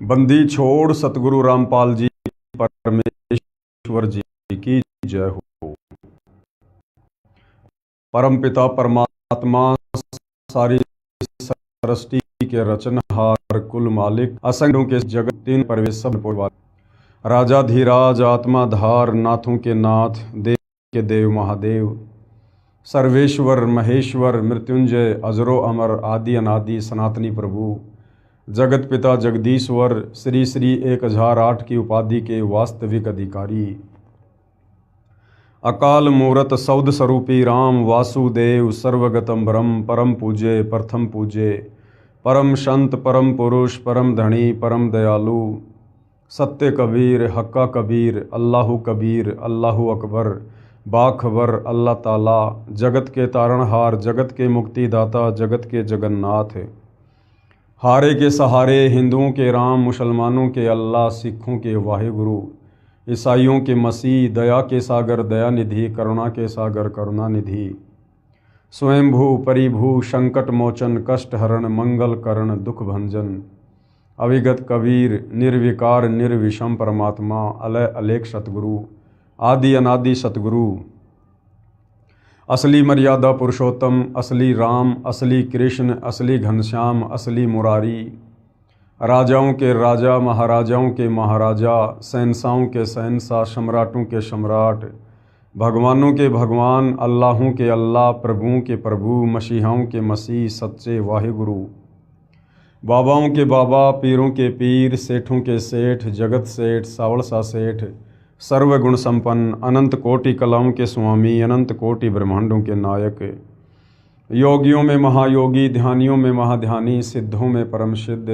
बंदी छोड़ सतगुरु रामपाल जी परमेश्वर जी की जय हो। परम पिता परमात्मा सारी सृष्टि के रचनहार कुल मालिक असंख्यों के जगत तीन परवेश सब राजाधिराज आत्माधार नाथों के नाथ देव के देव महादेव सर्वेश्वर महेश्वर मृत्युंजय अजरो अमर आदि अनादि सनातनी प्रभु जगत पिता जगदीश्वर श्री श्री 1008 की उपाधि के वास्तविक अधिकारी अकाल मूरत सौद स्वरूपी राम वासुदेव सर्वगतम ब्रह्म परम पूज्य प्रथम पूज्य परम संत परम पुरुष परम धनी परम दयालु सत्य कबीर हक्का कबीर अल्लाहु कबीर अल्लाहु अकबर बाखबर अल्लाह ताला जगत के तारणहार जगत के मुक्तिदाता जगत के जगन्नाथ हारे के सहारे हिंदुओं के राम मुसलमानों के अल्लाह सिखों के वाहिगुरु ईसाइयों के मसीह दया के सागर दयानिधि करुणा के सागर करुणानिधि स्वयंभू परिभू संकट मोचन कष्ट हरण मंगल करण दुख भंजन अविगत कबीर निर्विकार निर्विषम परमात्मा अलय अलेख सतगुरु आदि अनादि सतगुरु असली मर्यादा पुरुषोत्तम असली राम असली कृष्ण असली घनश्याम असली मुरारी राजाओं के राजा महाराजाओं के महाराजा शहंशाहों के शहंशाह सम्राटों के सम्राट भगवानों के भगवान अल्लाहों के अल्लाह प्रभुओं के प्रभु मसीहाओं के मसीह सच्चे वाहिगुरु बाबाओं के बाबा पीरों के पीर सेठों के सेठ जगत सेठ सावड़सा सेठ सर्वगुण संपन्न अनंत कोटि कलाओं के स्वामी अनंत कोटि ब्रह्मांडों के नायक योगियों में महायोगी ध्यानियों में महाध्यानी सिद्धों में परम सिद्ध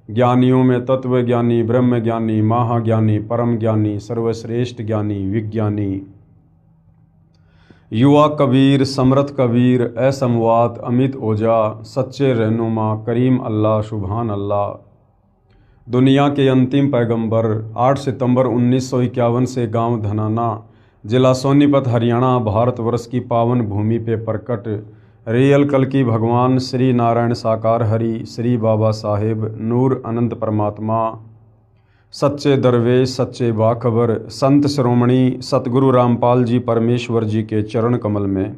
ज्ञानियों में तत्व ज्ञानी ब्रह्म ज्ञानी महाज्ञानी परम ज्ञानी सर्वश्रेष्ठ ज्ञानी विज्ञानी युवा कबीर समर्थ कबीर असमवात अमित ओजा सच्चे रहनुमा करीम अल्लाह सुभान अल्लाह दुनिया के अंतिम पैगंबर 8 सितंबर 1951 से गांव धनाना जिला सोनीपत हरियाणा भारतवर्ष की पावन भूमि पे प्रकट रियल कल की भगवान श्री नारायण साकार हरि श्री बाबा साहेब नूर अनंत परमात्मा सच्चे दरवेश सच्चे बाखबर संत श्रोमणी सतगुरु रामपाल जी परमेश्वर जी के चरण कमल में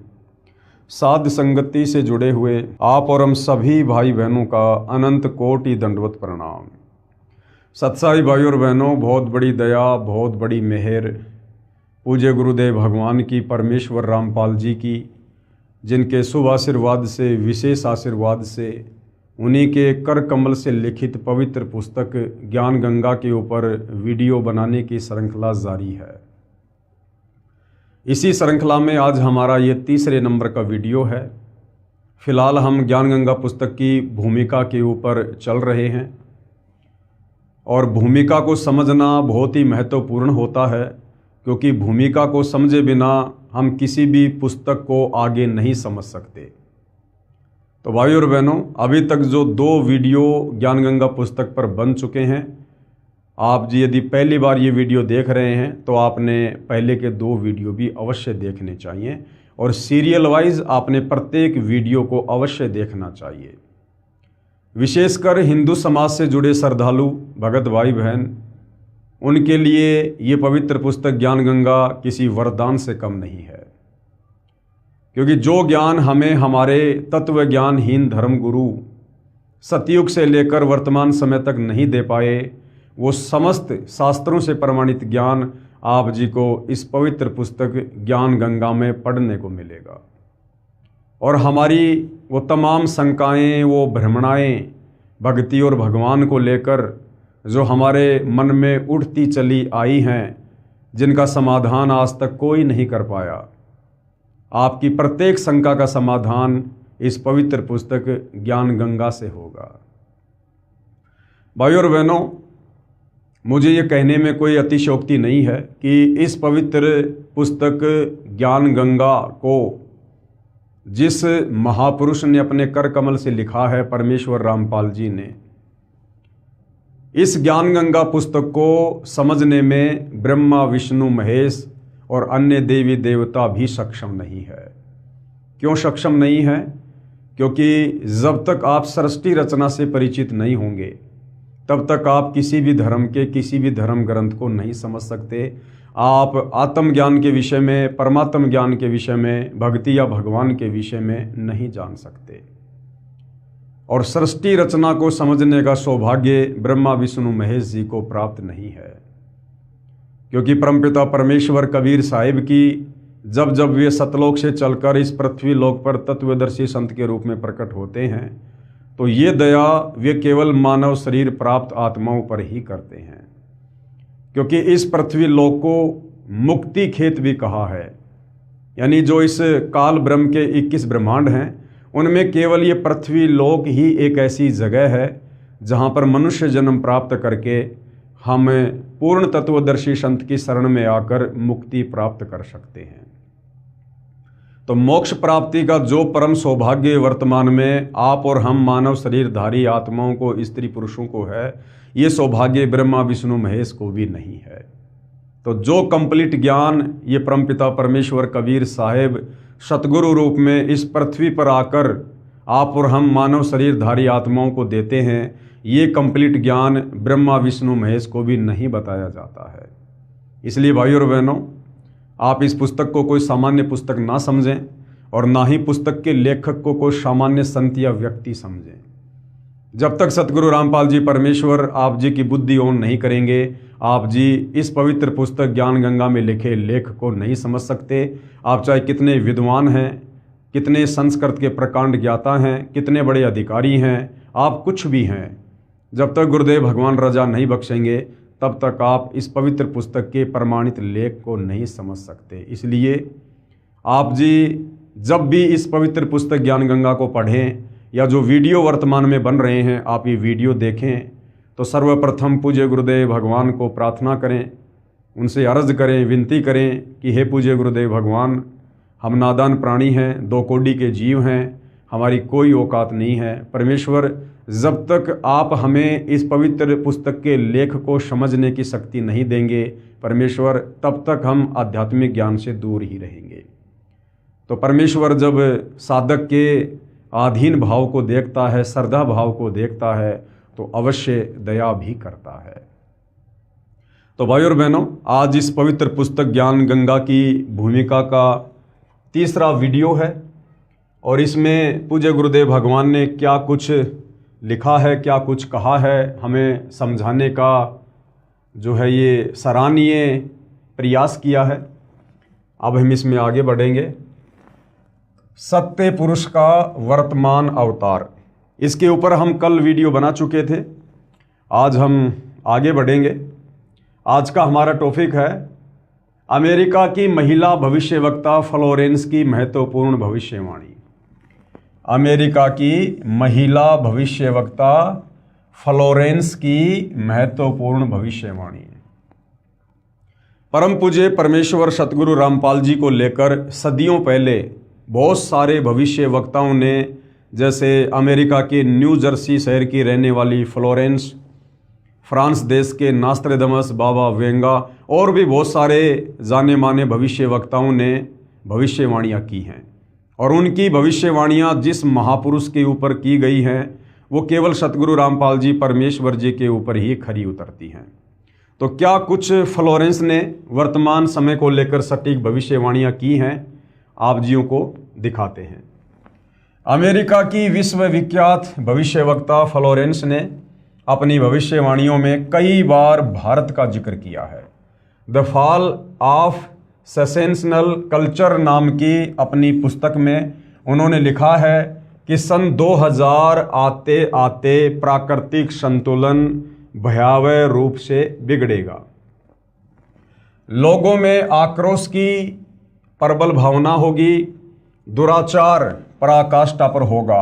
साध संगति से जुड़े हुए आप और हम सभी भाई बहनों का अनंत कोटि दंडवत प्रणाम। सत्साई भाई और बहनों, बहुत बड़ी दया बहुत बड़ी मेहर पूज्य गुरुदेव भगवान की परमेश्वर रामपाल जी की, जिनके शुभ आशीर्वाद से विशेष आशीर्वाद से उन्हीं के कर कमल से लिखित पवित्र पुस्तक ज्ञान गंगा के ऊपर वीडियो बनाने की श्रृंखला जारी है। इसी श्रृंखला में आज हमारा ये तीसरे नंबर का वीडियो है। फिलहाल हम ज्ञान गंगा पुस्तक की भूमिका के ऊपर चल रहे हैं और भूमिका को समझना बहुत ही महत्वपूर्ण होता है, क्योंकि भूमिका को समझे बिना हम किसी भी पुस्तक को आगे नहीं समझ सकते। तो भाई और बहनों, अभी तक जो 2 वीडियो ज्ञान गंगा पुस्तक पर बन चुके हैं, आप जी यदि पहली बार ये वीडियो देख रहे हैं तो आपने पहले के 2 वीडियो भी अवश्य देखने चाहिए और सीरियल वाइज आपने प्रत्येक वीडियो को अवश्य देखना चाहिए। विशेषकर हिंदू समाज से जुड़े श्रद्धालु भगत भाई बहन, उनके लिए ये पवित्र पुस्तक ज्ञान गंगा किसी वरदान से कम नहीं है, क्योंकि जो ज्ञान हमें हमारे तत्व ज्ञानहीन धर्मगुरु सतयुग से लेकर वर्तमान समय तक नहीं दे पाए, वो समस्त शास्त्रों से प्रमाणित ज्ञान आप जी को इस पवित्र पुस्तक ज्ञान गंगा में पढ़ने को मिलेगा। और हमारी वो तमाम शंकाएं, वो भ्रमणाएं भक्ति और भगवान को लेकर जो हमारे मन में उठती चली आई हैं, जिनका समाधान आज तक कोई नहीं कर पाया, आपकी प्रत्येक शंका का समाधान इस पवित्र पुस्तक ज्ञान गंगा से होगा। भाई और बहनों, मुझे ये कहने में कोई अतिशयोक्ति नहीं है कि इस पवित्र पुस्तक ज्ञान गंगा को जिस महापुरुष ने अपने कर कमल से लिखा है, परमेश्वर रामपाल जी ने, इस ज्ञान गंगा पुस्तक को समझने में ब्रह्मा विष्णु महेश और अन्य देवी देवता भी सक्षम नहीं है। क्यों सक्षम नहीं है? क्योंकि जब तक आप सृष्टि रचना से परिचित नहीं होंगे तब तक आप किसी भी धर्म के किसी भी धर्म ग्रंथ को नहीं समझ सकते। आप आत्मज्ञान के विषय में, परमात्म ज्ञान के विषय में, भक्ति या भगवान के विषय में नहीं जान सकते। और सृष्टि रचना को समझने का सौभाग्य ब्रह्मा विष्णु महेश जी को प्राप्त नहीं है, क्योंकि परमपिता परमेश्वर कबीर साहिब की जब जब वे सतलोक से चलकर इस पृथ्वी लोक पर तत्वदर्शी संत के रूप में प्रकट होते हैं, तो ये दया वे केवल मानव शरीर प्राप्त आत्माओं पर ही करते हैं, क्योंकि इस पृथ्वी लोक को मुक्ति खेत भी कहा है। यानी जो इस काल ब्रह्म के 21 ब्रह्मांड हैं, उनमें केवल ये पृथ्वी लोक ही एक ऐसी जगह है जहाँ पर मनुष्य जन्म प्राप्त करके हम पूर्ण तत्वदर्शी संत की शरण में आकर मुक्ति प्राप्त कर सकते हैं। तो मोक्ष प्राप्ति का जो परम सौभाग्य वर्तमान में आप और हम मानव शरीरधारी आत्माओं को, स्त्री पुरुषों को है, ये सौभाग्य ब्रह्मा विष्णु महेश को भी नहीं है। तो जो कंप्लीट ज्ञान ये परमपिता परमेश्वर कबीर साहिब सतगुरु रूप में इस पृथ्वी पर आकर आप और हम मानव शरीरधारी आत्माओं को देते हैं, ये कंप्लीट ज्ञान ब्रह्मा विष्णु महेश को भी नहीं बताया जाता है। इसलिए भाइयों और बहनों, आप इस पुस्तक को कोई सामान्य पुस्तक ना समझें और ना ही पुस्तक के लेखक को कोई सामान्य संत या व्यक्ति समझें। जब तक सतगुरु रामपाल जी परमेश्वर आप जी की बुद्धि ऑन नहीं करेंगे, आप जी इस पवित्र पुस्तक ज्ञान गंगा में लिखे लेख को नहीं समझ सकते। आप चाहे कितने विद्वान हैं, कितने संस्कृत के प्रकांड ज्ञाता हैं, कितने बड़े अधिकारी हैं, आप कुछ भी हैं, जब तक गुरुदेव भगवान रजा नहीं बख्शेंगे तब तक आप इस पवित्र पुस्तक के प्रमाणित लेख को नहीं समझ सकते। इसलिए आप जी जब भी इस पवित्र पुस्तक ज्ञान गंगा को पढ़ें या जो वीडियो वर्तमान में बन रहे हैं आप ये वीडियो देखें, तो सर्वप्रथम पूज्य गुरुदेव भगवान को प्रार्थना करें, उनसे अर्ज करें, विनती करें कि हे पूज्य गुरुदेव भगवान, हम नादान प्राणी हैं, 2 कोटि के जीव हैं, हमारी कोई औकात नहीं है। परमेश्वर, जब तक आप हमें इस पवित्र पुस्तक के लेख को समझने की शक्ति नहीं देंगे परमेश्वर, तब तक हम आध्यात्मिक ज्ञान से दूर ही रहेंगे। तो परमेश्वर जब साधक के आधीन भाव को देखता है, श्रद्धा भाव को देखता है, तो अवश्य दया भी करता है। तो भाइयों और बहनों, आज इस पवित्र पुस्तक ज्ञान गंगा की भूमिका का तीसरा वीडियो है और इसमें पूज्य गुरुदेव भगवान ने क्या कुछ लिखा है, क्या कुछ कहा है, हमें समझाने का जो है ये सराहनीय प्रयास किया है। अब हम इसमें आगे बढ़ेंगे। सत्य पुरुष का वर्तमान अवतार, इसके ऊपर हम कल वीडियो बना चुके थे। आज हम आगे बढ़ेंगे। आज का हमारा टॉपिक है अमेरिका की महिला भविष्यवक्ता फ्लोरेंस की महत्वपूर्ण भविष्यवाणी। अमेरिका की महिला भविष्यवक्ता फ्लोरेंस की महत्वपूर्ण भविष्यवाणी। परम पूज्य परमेश्वर सतगुरु रामपाल जी को लेकर सदियों पहले बहुत सारे भविष्यवक्ताओं ने, जैसे अमेरिका के न्यू जर्सी शहर की रहने वाली फ्लोरेंस, फ्रांस देश के नास्ट्रेडमस बाबा वेंगा और भी बहुत सारे जाने माने भविष्यवक्ताओं ने भविष्यवाणियाँ की हैं। और उनकी भविष्यवाणियाँ जिस महापुरुष के ऊपर की गई हैं वो केवल सतगुरु रामपाल जी परमेश्वर जी के ऊपर ही खरी उतरती हैं। तो क्या कुछ फ्लोरेंस ने वर्तमान समय को लेकर सटीक भविष्यवाणियाँ की हैं, आप जियों को दिखाते हैं। अमेरिका की विश्वविख्यात भविष्यवक्ता फ्लोरेंस ने अपनी भविष्यवाणियों में कई बार भारत का जिक्र किया है। द फॉल ऑफ सेसेशनल कल्चर नाम की अपनी पुस्तक में उन्होंने लिखा है कि सन 2000 आते आते प्राकृतिक संतुलन भयावह रूप से बिगड़ेगा। लोगों में आक्रोश की प्रबल भावना होगी, दुराचार पराकाष्ठा पर होगा।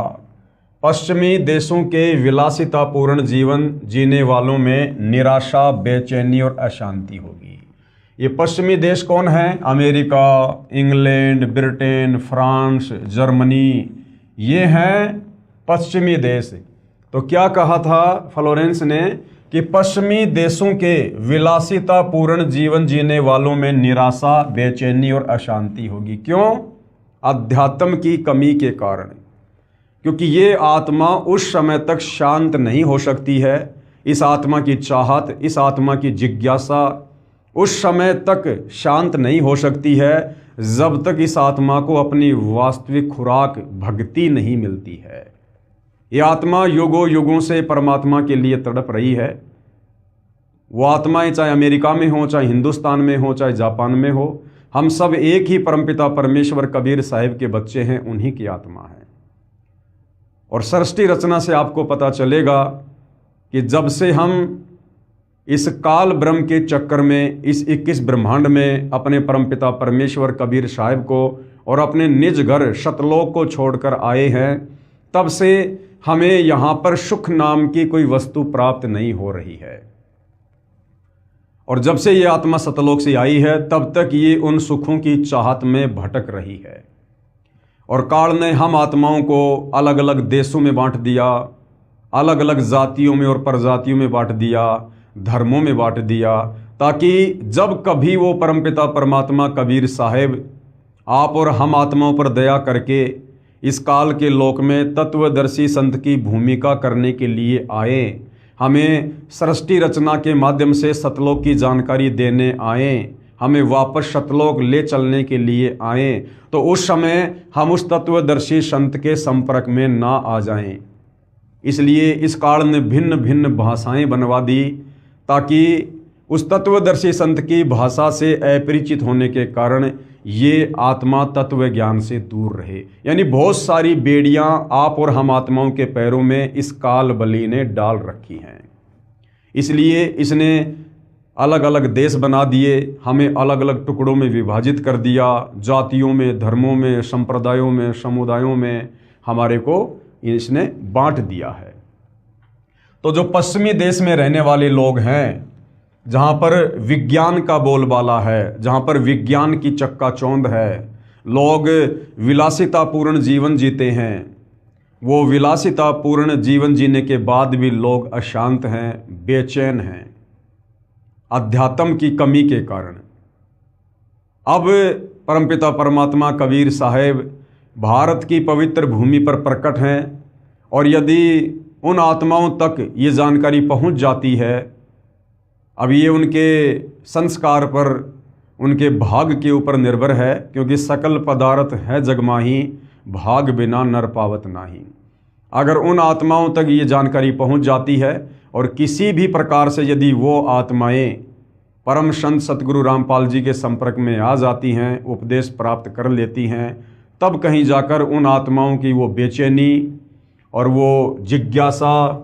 पश्चिमी देशों के विलासितापूर्ण जीवन जीने वालों में निराशा, बेचैनी और अशांति होगी। ये पश्चिमी देश कौन हैं? America, England, Britain, France, Germany, ये हैं पश्चिमी देश। तो क्या कहा था फ्लोरेंस ने कि पश्चिमी देशों के विलासितापूर्ण जीवन जीने वालों में निराशा, बेचैनी और अशांति होगी। क्यों? अध्यात्म की कमी के कारण, क्योंकि ये आत्मा उस समय तक शांत नहीं हो सकती है, इस आत्मा की चाहत, इस आत्मा की जिज्ञासा उस समय तक शांत नहीं हो सकती है जब तक इस आत्मा को अपनी वास्तविक खुराक भक्ति नहीं मिलती है। ये आत्मा युगों युगों से परमात्मा के लिए तड़प रही है। वो आत्माएं चाहे अमेरिका में हो, चाहे हिंदुस्तान में हो, चाहे जापान में हो, हम सब एक ही परमपिता परमेश्वर कबीर साहिब के बच्चे हैं, उन्हीं की आत्मा है। और सृष्टि रचना से आपको पता चलेगा कि जब से हम इस काल ब्रह्म के चक्कर में, इस 21 ब्रह्मांड में अपने परमपिता परमेश्वर कबीर साहिब को और अपने निज घर सतलोक को छोड़कर आए हैं, तब से हमें यहाँ पर सुख नाम की कोई वस्तु प्राप्त नहीं हो रही है। और जब से ये आत्मा सतलोक से आई है तब तक ये उन सुखों की चाहत में भटक रही है। और काल ने हम आत्माओं को अलग अलग देशों में बांट दिया, अलग अलग जातियों में और प्रजातियों में बांट दिया, धर्मों में बांट दिया, ताकि जब कभी वो परमपिता परमात्मा कबीर साहिब आप और हम आत्माओं पर दया करके इस काल के लोक में तत्वदर्शी संत की भूमिका करने के लिए आए, हमें सृष्टि रचना के माध्यम से सतलोक की जानकारी देने आए, हमें वापस सतलोक ले चलने के लिए आए, तो उस समय हम उस तत्वदर्शी संत के संपर्क में ना आ जाएं। इसलिए इस काल ने भिन्न भिन्न भाषाएं बनवा दी ताकि उस तत्वदर्शी संत की भाषा से अपरिचित होने के कारण ये आत्मा तत्व ज्ञान से दूर रहे। यानी बहुत सारी बेड़ियां आप और हम आत्माओं के पैरों में इस काल बली ने डाल रखी हैं। इसलिए इसने अलग अलग देश बना दिए, हमें अलग अलग टुकड़ों में विभाजित कर दिया, जातियों में, धर्मों में, संप्रदायों में, समुदायों में हमारे को इसने बांट दिया है। तो जो पश्चिमी देश में रहने वाले लोग हैं, जहाँ पर विज्ञान का बोलबाला है, जहाँ पर विज्ञान की चक्काचौंध है, लोग विलासितापूर्ण जीवन जीते हैं, वो विलासितापूर्ण जीवन जीने के बाद भी लोग अशांत हैं, बेचैन हैं अध्यात्म की कमी के कारण। अब परमपिता परमात्मा कबीर साहिब भारत की पवित्र भूमि पर प्रकट हैं, और यदि उन आत्माओं तक ये जानकारी पहुंच जाती है, अब ये उनके संस्कार पर, उनके भाग के ऊपर निर्भर है, क्योंकि सकल पदार्थ है जगमाही, भाग बिना नर पावत नाही। अगर उन आत्माओं तक ये जानकारी पहुंच जाती है और किसी भी प्रकार से यदि वो आत्माएं परम संत सतगुरु रामपाल जी के संपर्क में आ जाती हैं, उपदेश प्राप्त कर लेती हैं, तब कहीं जाकर उन आत्माओं की वो बेचैनी और वो जिज्ञासा,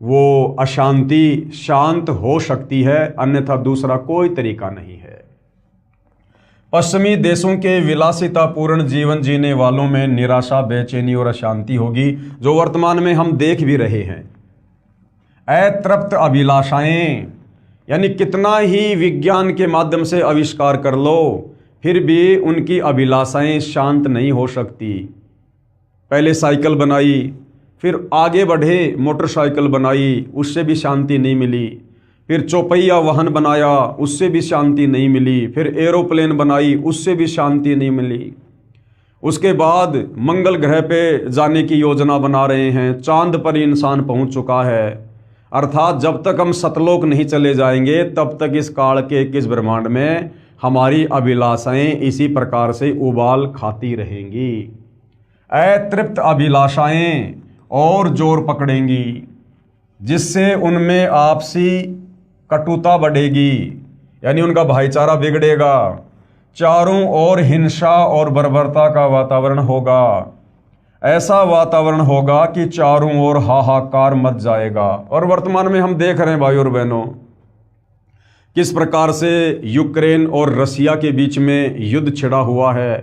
वो अशांति शांत हो सकती है, अन्यथा दूसरा कोई तरीका नहीं है। पश्चिमी देशों के विलासितापूर्ण जीवन जीने वालों में निराशा, बेचैनी और अशांति होगी, जो वर्तमान में हम देख भी रहे हैं। अतृप्त अभिलाषाएं, यानी कितना ही विज्ञान के माध्यम से आविष्कार कर लो, फिर भी उनकी अभिलाषाएं शांत नहीं हो सकती। पहले साइकिल बनाई, फिर आगे बढ़े मोटरसाइकिल बनाई, उससे भी शांति नहीं मिली। फिर चौपहिया वाहन बनाया, उससे भी शांति नहीं मिली। फिर एरोप्लेन बनाई, उससे भी शांति नहीं मिली। उसके बाद मंगल ग्रह पे जाने की योजना बना रहे हैं, चांद पर इंसान पहुंच चुका है। अर्थात जब तक हम सतलोक नहीं चले जाएंगे तब तक इस काल के 21 ब्रह्मांड में हमारी अभिलाषाएं इसी प्रकार से उबाल खाती रहेंगी। अतृप्त अभिलाषाएं और जोर पकड़ेंगी, जिससे उनमें आपसी कटुता बढ़ेगी, यानी उनका भाईचारा बिगड़ेगा, चारों ओर हिंसा और बर्बरता का वातावरण होगा। ऐसा वातावरण होगा कि चारों ओर हाहाकार मच जाएगा। और वर्तमान में हम देख रहे हैं भाई और बहनों, किस प्रकार से यूक्रेन और रसिया के बीच में युद्ध छिड़ा हुआ है,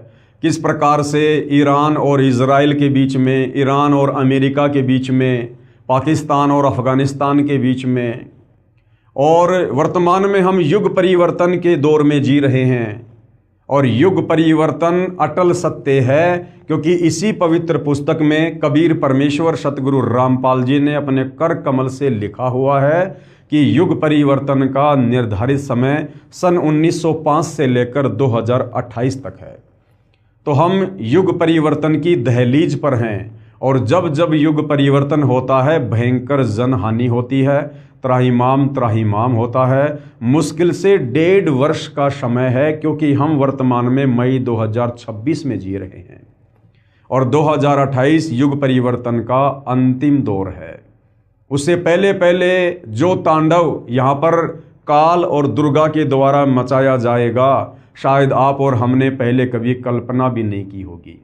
किस प्रकार से ईरान और इजराइल के बीच में, ईरान और अमेरिका के बीच में, पाकिस्तान और अफ़गानिस्तान के बीच में। और वर्तमान में हम युग परिवर्तन के दौर में जी रहे हैं, और युग परिवर्तन अटल सत्य है, क्योंकि इसी पवित्र पुस्तक में कबीर परमेश्वर सतगुरु रामपाल जी ने अपने कर कमल से लिखा हुआ है कि युग परिवर्तन का निर्धारित समय सन 1905 से लेकर 2028 तक है। तो हम युग परिवर्तन की दहलीज पर हैं, और जब जब युग परिवर्तन होता है भयंकर जनहानि होती है, त्राहिमाम त्राहिमाम होता है। मुश्किल से 1.5 वर्ष का समय है, क्योंकि हम वर्तमान में मई 2026 में जी रहे हैं और 2028 युग परिवर्तन का अंतिम दौर है। उससे पहले पहले जो तांडव यहाँ पर काल और दुर्गा के द्वारा मचाया जाएगा, शायद आप और हमने पहले कभी कल्पना भी नहीं की होगी।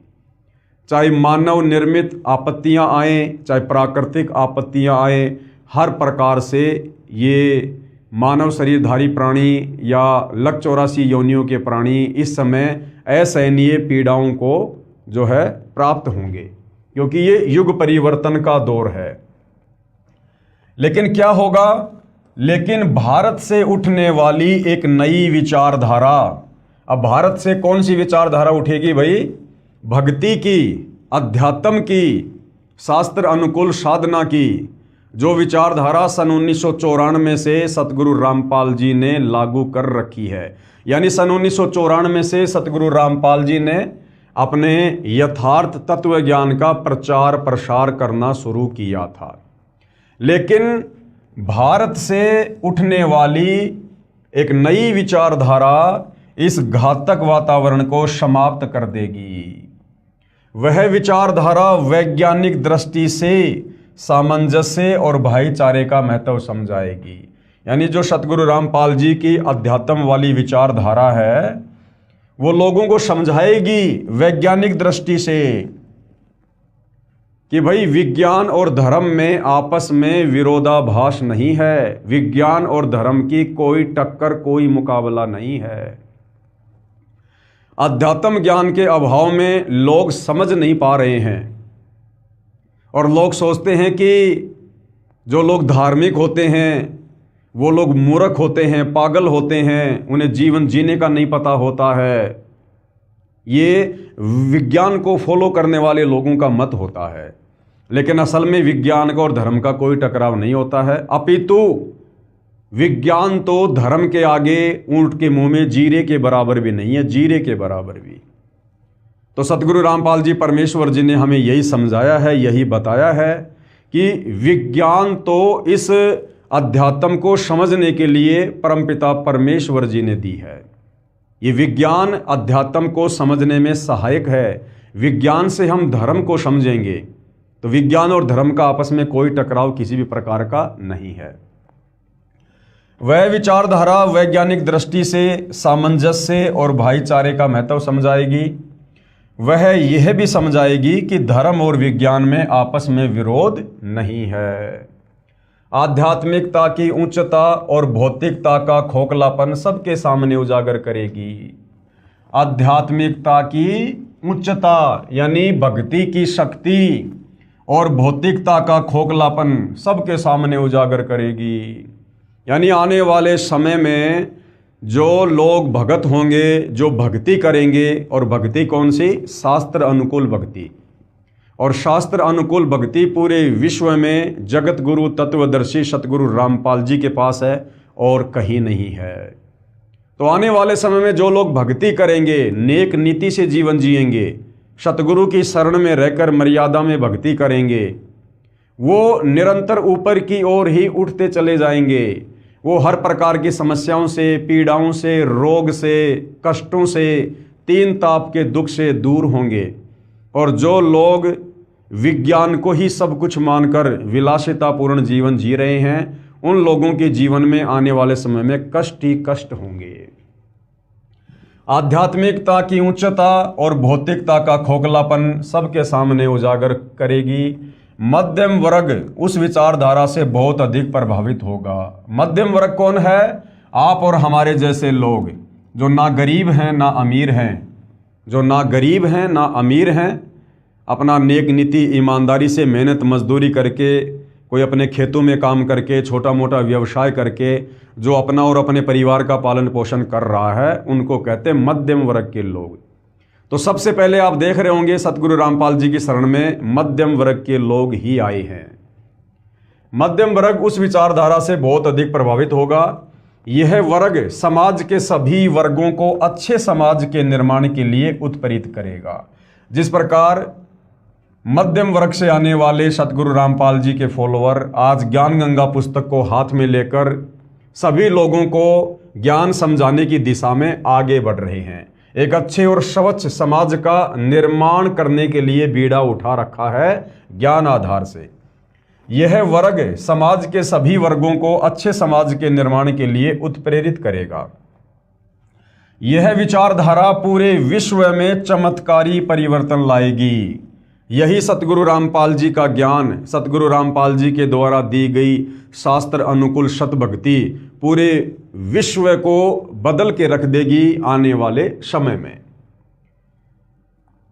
चाहे मानव निर्मित आपत्तियां आए, चाहे प्राकृतिक आपत्तियां आए, हर प्रकार से ये मानव शरीरधारी प्राणी या लक 84 योनियों के प्राणी इस समय असहनीय पीड़ाओं को जो है प्राप्त होंगे, क्योंकि ये युग परिवर्तन का दौर है। लेकिन क्या होगा? लेकिन भारत से उठने वाली एक नई विचारधारा। अब भारत से कौन सी विचारधारा उठेगी भाई? भक्ति की, अध्यात्म की, शास्त्र अनुकूल साधना की, जो विचारधारा सन 1994 से सतगुरु रामपाल जी ने लागू कर रखी है। यानी सन 1994 से सतगुरु रामपाल जी ने अपने यथार्थ तत्व ज्ञान का प्रचार प्रसार करना शुरू किया था। लेकिन भारत से उठने वाली एक नई विचारधारा इस घातक वातावरण को समाप्त कर देगी। वह विचारधारा वैज्ञानिक दृष्टि से सामंजस्य और भाईचारे का महत्व समझाएगी। यानी जो सतगुरु रामपाल जी की अध्यात्म वाली विचारधारा है, वो लोगों को समझाएगी वैज्ञानिक दृष्टि से कि भाई विज्ञान और धर्म में आपस में विरोधाभास नहीं है, विज्ञान और धर्म की कोई टक्कर, कोई मुकाबला नहीं है। अध्यात्म ज्ञान के अभाव में लोग समझ नहीं पा रहे हैं और लोग सोचते हैं कि जो लोग धार्मिक होते हैं वो लोग मूर्ख होते हैं, पागल होते हैं, उन्हें जीवन जीने का नहीं पता होता है। ये विज्ञान को फॉलो करने वाले लोगों का मत होता है। लेकिन असल में विज्ञान का और धर्म का कोई टकराव नहीं होता है, अपितु विज्ञान तो धर्म के आगे ऊंट के मुंह में जीरे के बराबर भी नहीं है, जीरे के बराबर भी। तो सतगुरु रामपाल जी परमेश्वर जी ने हमें यही समझाया है, यही बताया है कि विज्ञान तो इस अध्यात्म को समझने के लिए परमपिता परमेश्वर जी ने दी है। ये विज्ञान अध्यात्म को समझने में सहायक है। विज्ञान से हम धर्म को समझेंगे तो विज्ञान और धर्म का आपस में कोई टकराव किसी भी प्रकार का नहीं है। वह विचारधारा वैज्ञानिक दृष्टि से सामंजस्य और भाईचारे का महत्व समझाएगी। वह यह भी समझाएगी कि धर्म और विज्ञान में आपस में विरोध नहीं है। आध्यात्मिकता की उच्चता और भौतिकता का खोखलापन सबके सामने उजागर करेगी। आध्यात्मिकता की उच्चता यानी भक्ति की शक्ति और भौतिकता का खोखलापन सबके सामने उजागर करेगी। यानी आने वाले समय में जो लोग भगत होंगे, जो भक्ति करेंगे, और भक्ति कौन सी? शास्त्र अनुकूल भक्ति। और शास्त्र अनुकूल भक्ति पूरे विश्व में जगत गुरु तत्वदर्शी सतगुरु रामपाल जी के पास है और कहीं नहीं है। तो आने वाले समय में जो लोग भक्ति करेंगे, नेक नीति से जीवन जिएंगे, सतगुरु की शरण में रहकर मर्यादा में भक्ति करेंगे, वो निरंतर ऊपर की ओर ही उठते चले जाएंगे। वो हर प्रकार की समस्याओं से, पीड़ाओं से, रोग से, कष्टों से, तीन ताप के दुख से दूर होंगे। और जो लोग विज्ञान को ही सब कुछ मानकर विलासितापूर्ण जीवन जी रहे हैं, उन लोगों के जीवन में आने वाले समय में कष्ट ही कष्ट होंगे। आध्यात्मिकता की उच्चता और भौतिकता का खोखलापन सबके सामने उजागर करेगी। मध्यम वर्ग उस विचारधारा से बहुत अधिक प्रभावित होगा। मध्यम वर्ग कौन है? आप और हमारे जैसे लोग जो ना गरीब हैं ना अमीर हैं, जो ना गरीब हैं ना अमीर हैं, अपना नेक नीति ईमानदारी से मेहनत मजदूरी करके, कोई अपने खेतों में काम करके, छोटा मोटा व्यवसाय करके जो अपना और अपने परिवार का पालन पोषण कर रहा है, उनको कहते हैं मध्यम वर्ग के लोग। तो सबसे पहले आप देख रहे होंगे सतगुरु रामपाल जी की शरण में मध्यम वर्ग के लोग ही आए हैं। मध्यम वर्ग उस विचारधारा से बहुत अधिक प्रभावित होगा। यह वर्ग समाज के सभी वर्गों को अच्छे समाज के निर्माण के लिए उत्प्रेरित करेगा। जिस प्रकार मध्यम वर्ग से आने वाले सतगुरु रामपाल जी के फॉलोअर आज ज्ञान गंगा पुस्तक को हाथ में लेकर सभी लोगों को ज्ञान समझाने की दिशा में आगे बढ़ रहे हैं। एक अच्छे और स्वच्छ समाज का निर्माण करने के लिए बीड़ा उठा रखा है ज्ञान आधार से। यह वर्ग समाज के सभी वर्गों को अच्छे समाज के निर्माण के लिए उत्प्रेरित करेगा। यह विचारधारा पूरे विश्व में चमत्कारी परिवर्तन लाएगी। यही सतगुरु रामपाल जी का ज्ञान, सतगुरु रामपाल जी के द्वारा दी गई शास्त्र अनुकूल सत भक्ति पूरे विश्व को बदल के रख देगी आने वाले समय में।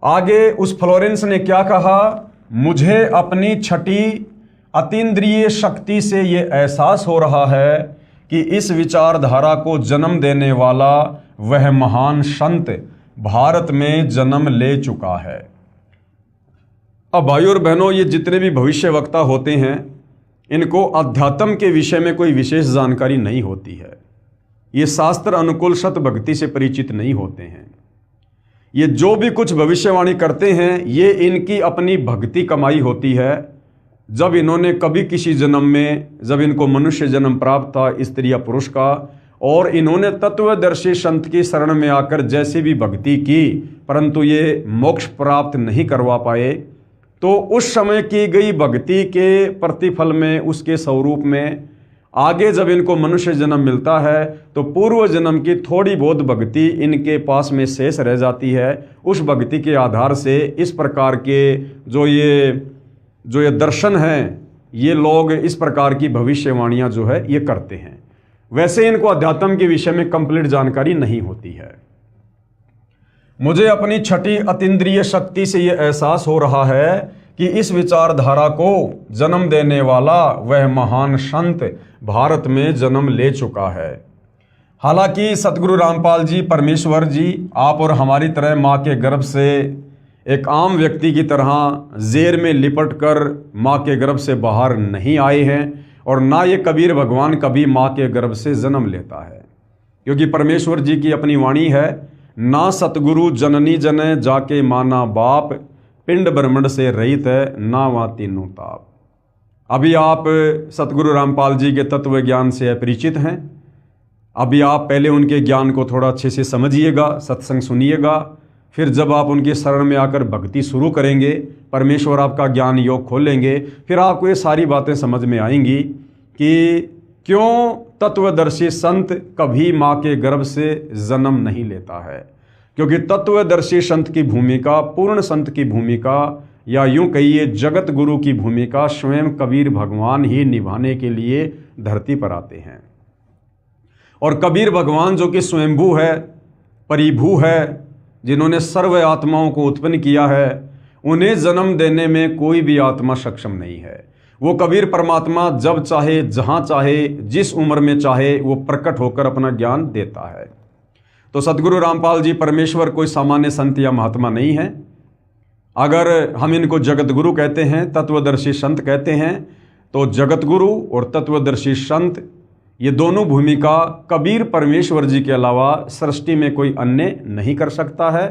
आगे उस फ्लोरेंस ने क्या कहा? मुझे अपनी छठी अतीन्द्रिय शक्ति से यह एहसास हो रहा है कि इस विचारधारा को जन्म देने वाला वह महान संत भारत में जन्म ले चुका है। अब भाइयों और बहनों, ये जितने भी भविष्य वक्ता होते हैं इनको अध्यात्म के विषय में कोई विशेष जानकारी नहीं होती है। ये शास्त्र अनुकूल सत भक्ति से परिचित नहीं होते हैं। ये जो भी कुछ भविष्यवाणी करते हैं ये इनकी अपनी भक्ति कमाई होती है। जब इन्होंने कभी किसी जन्म में, जब इनको मनुष्य जन्म प्राप्त था स्त्री या पुरुष का, और इन्होंने तत्वदर्शी संत की शरण में आकर जैसी भी भक्ति की परंतु ये मोक्ष प्राप्त नहीं करवा पाए, तो उस समय की गई भक्ति के प्रतिफल में, उसके स्वरूप में आगे जब इनको मनुष्य जन्म मिलता है तो पूर्व जन्म की थोड़ी बहुत भक्ति इनके पास में शेष रह जाती है। उस भक्ति के आधार से इस प्रकार के जो ये दर्शन हैं, ये लोग इस प्रकार की भविष्यवाणियां जो है ये करते हैं। वैसे इनको अध्यात्म के विषय में कंप्लीट जानकारी नहीं होती है। मुझे अपनी छठी अतीन्द्रिय शक्ति से यह एहसास हो रहा है कि इस विचारधारा को जन्म देने वाला वह महान संत भारत में जन्म ले चुका है। हालांकि सतगुरु रामपाल जी, परमेश्वर जी, आप और हमारी तरह माँ के गर्भ से एक आम व्यक्ति की तरह जेर में लिपट कर माँ के गर्भ से बाहर नहीं आए हैं, और ना ये कबीर भगवान कभी माँ के गर्भ से जन्म लेता है, क्योंकि परमेश्वर जी की अपनी वाणी है, ना सतगुरु जननी जने जाके माना बाप, पिंड ब्रह्मंड से रहित है ना वहाँ तीनों ताप। अभी आप सतगुरु रामपाल जी के तत्व ज्ञान से अपरिचित हैं। अभी आप पहले उनके ज्ञान को थोड़ा अच्छे से समझिएगा, सत्संग सुनिएगा, फिर जब आप उनके शरण में आकर भक्ति शुरू करेंगे, परमेश्वर आपका ज्ञान योग खोलेंगे, फिर आपको ये सारी बातें समझ में आएंगी कि क्यों तत्वदर्शी संत कभी माँ के गर्भ से जन्म नहीं लेता है। क्योंकि तत्वदर्शी संत की भूमिका, पूर्ण संत की भूमिका, या यूं कहिए जगत गुरु की भूमिका स्वयं कबीर भगवान ही निभाने के लिए धरती पर आते हैं। और कबीर भगवान जो कि स्वयंभू है, परिभू है, जिन्होंने सर्व आत्माओं को उत्पन्न किया है, उन्हें जन्म देने में कोई भी आत्मा सक्षम नहीं है। वो कबीर परमात्मा जब चाहे, जहाँ चाहे, जिस उम्र में चाहे वो प्रकट होकर अपना ज्ञान देता है। तो सतगुरु रामपाल जी परमेश्वर कोई सामान्य संत या महात्मा नहीं है। अगर हम इनको जगत गुरु कहते हैं, तत्वदर्शी संत कहते हैं, तो जगत गुरु और तत्वदर्शी संत ये दोनों भूमिका कबीर परमेश्वर जी के अलावा सृष्टि में कोई अन्य नहीं कर सकता है।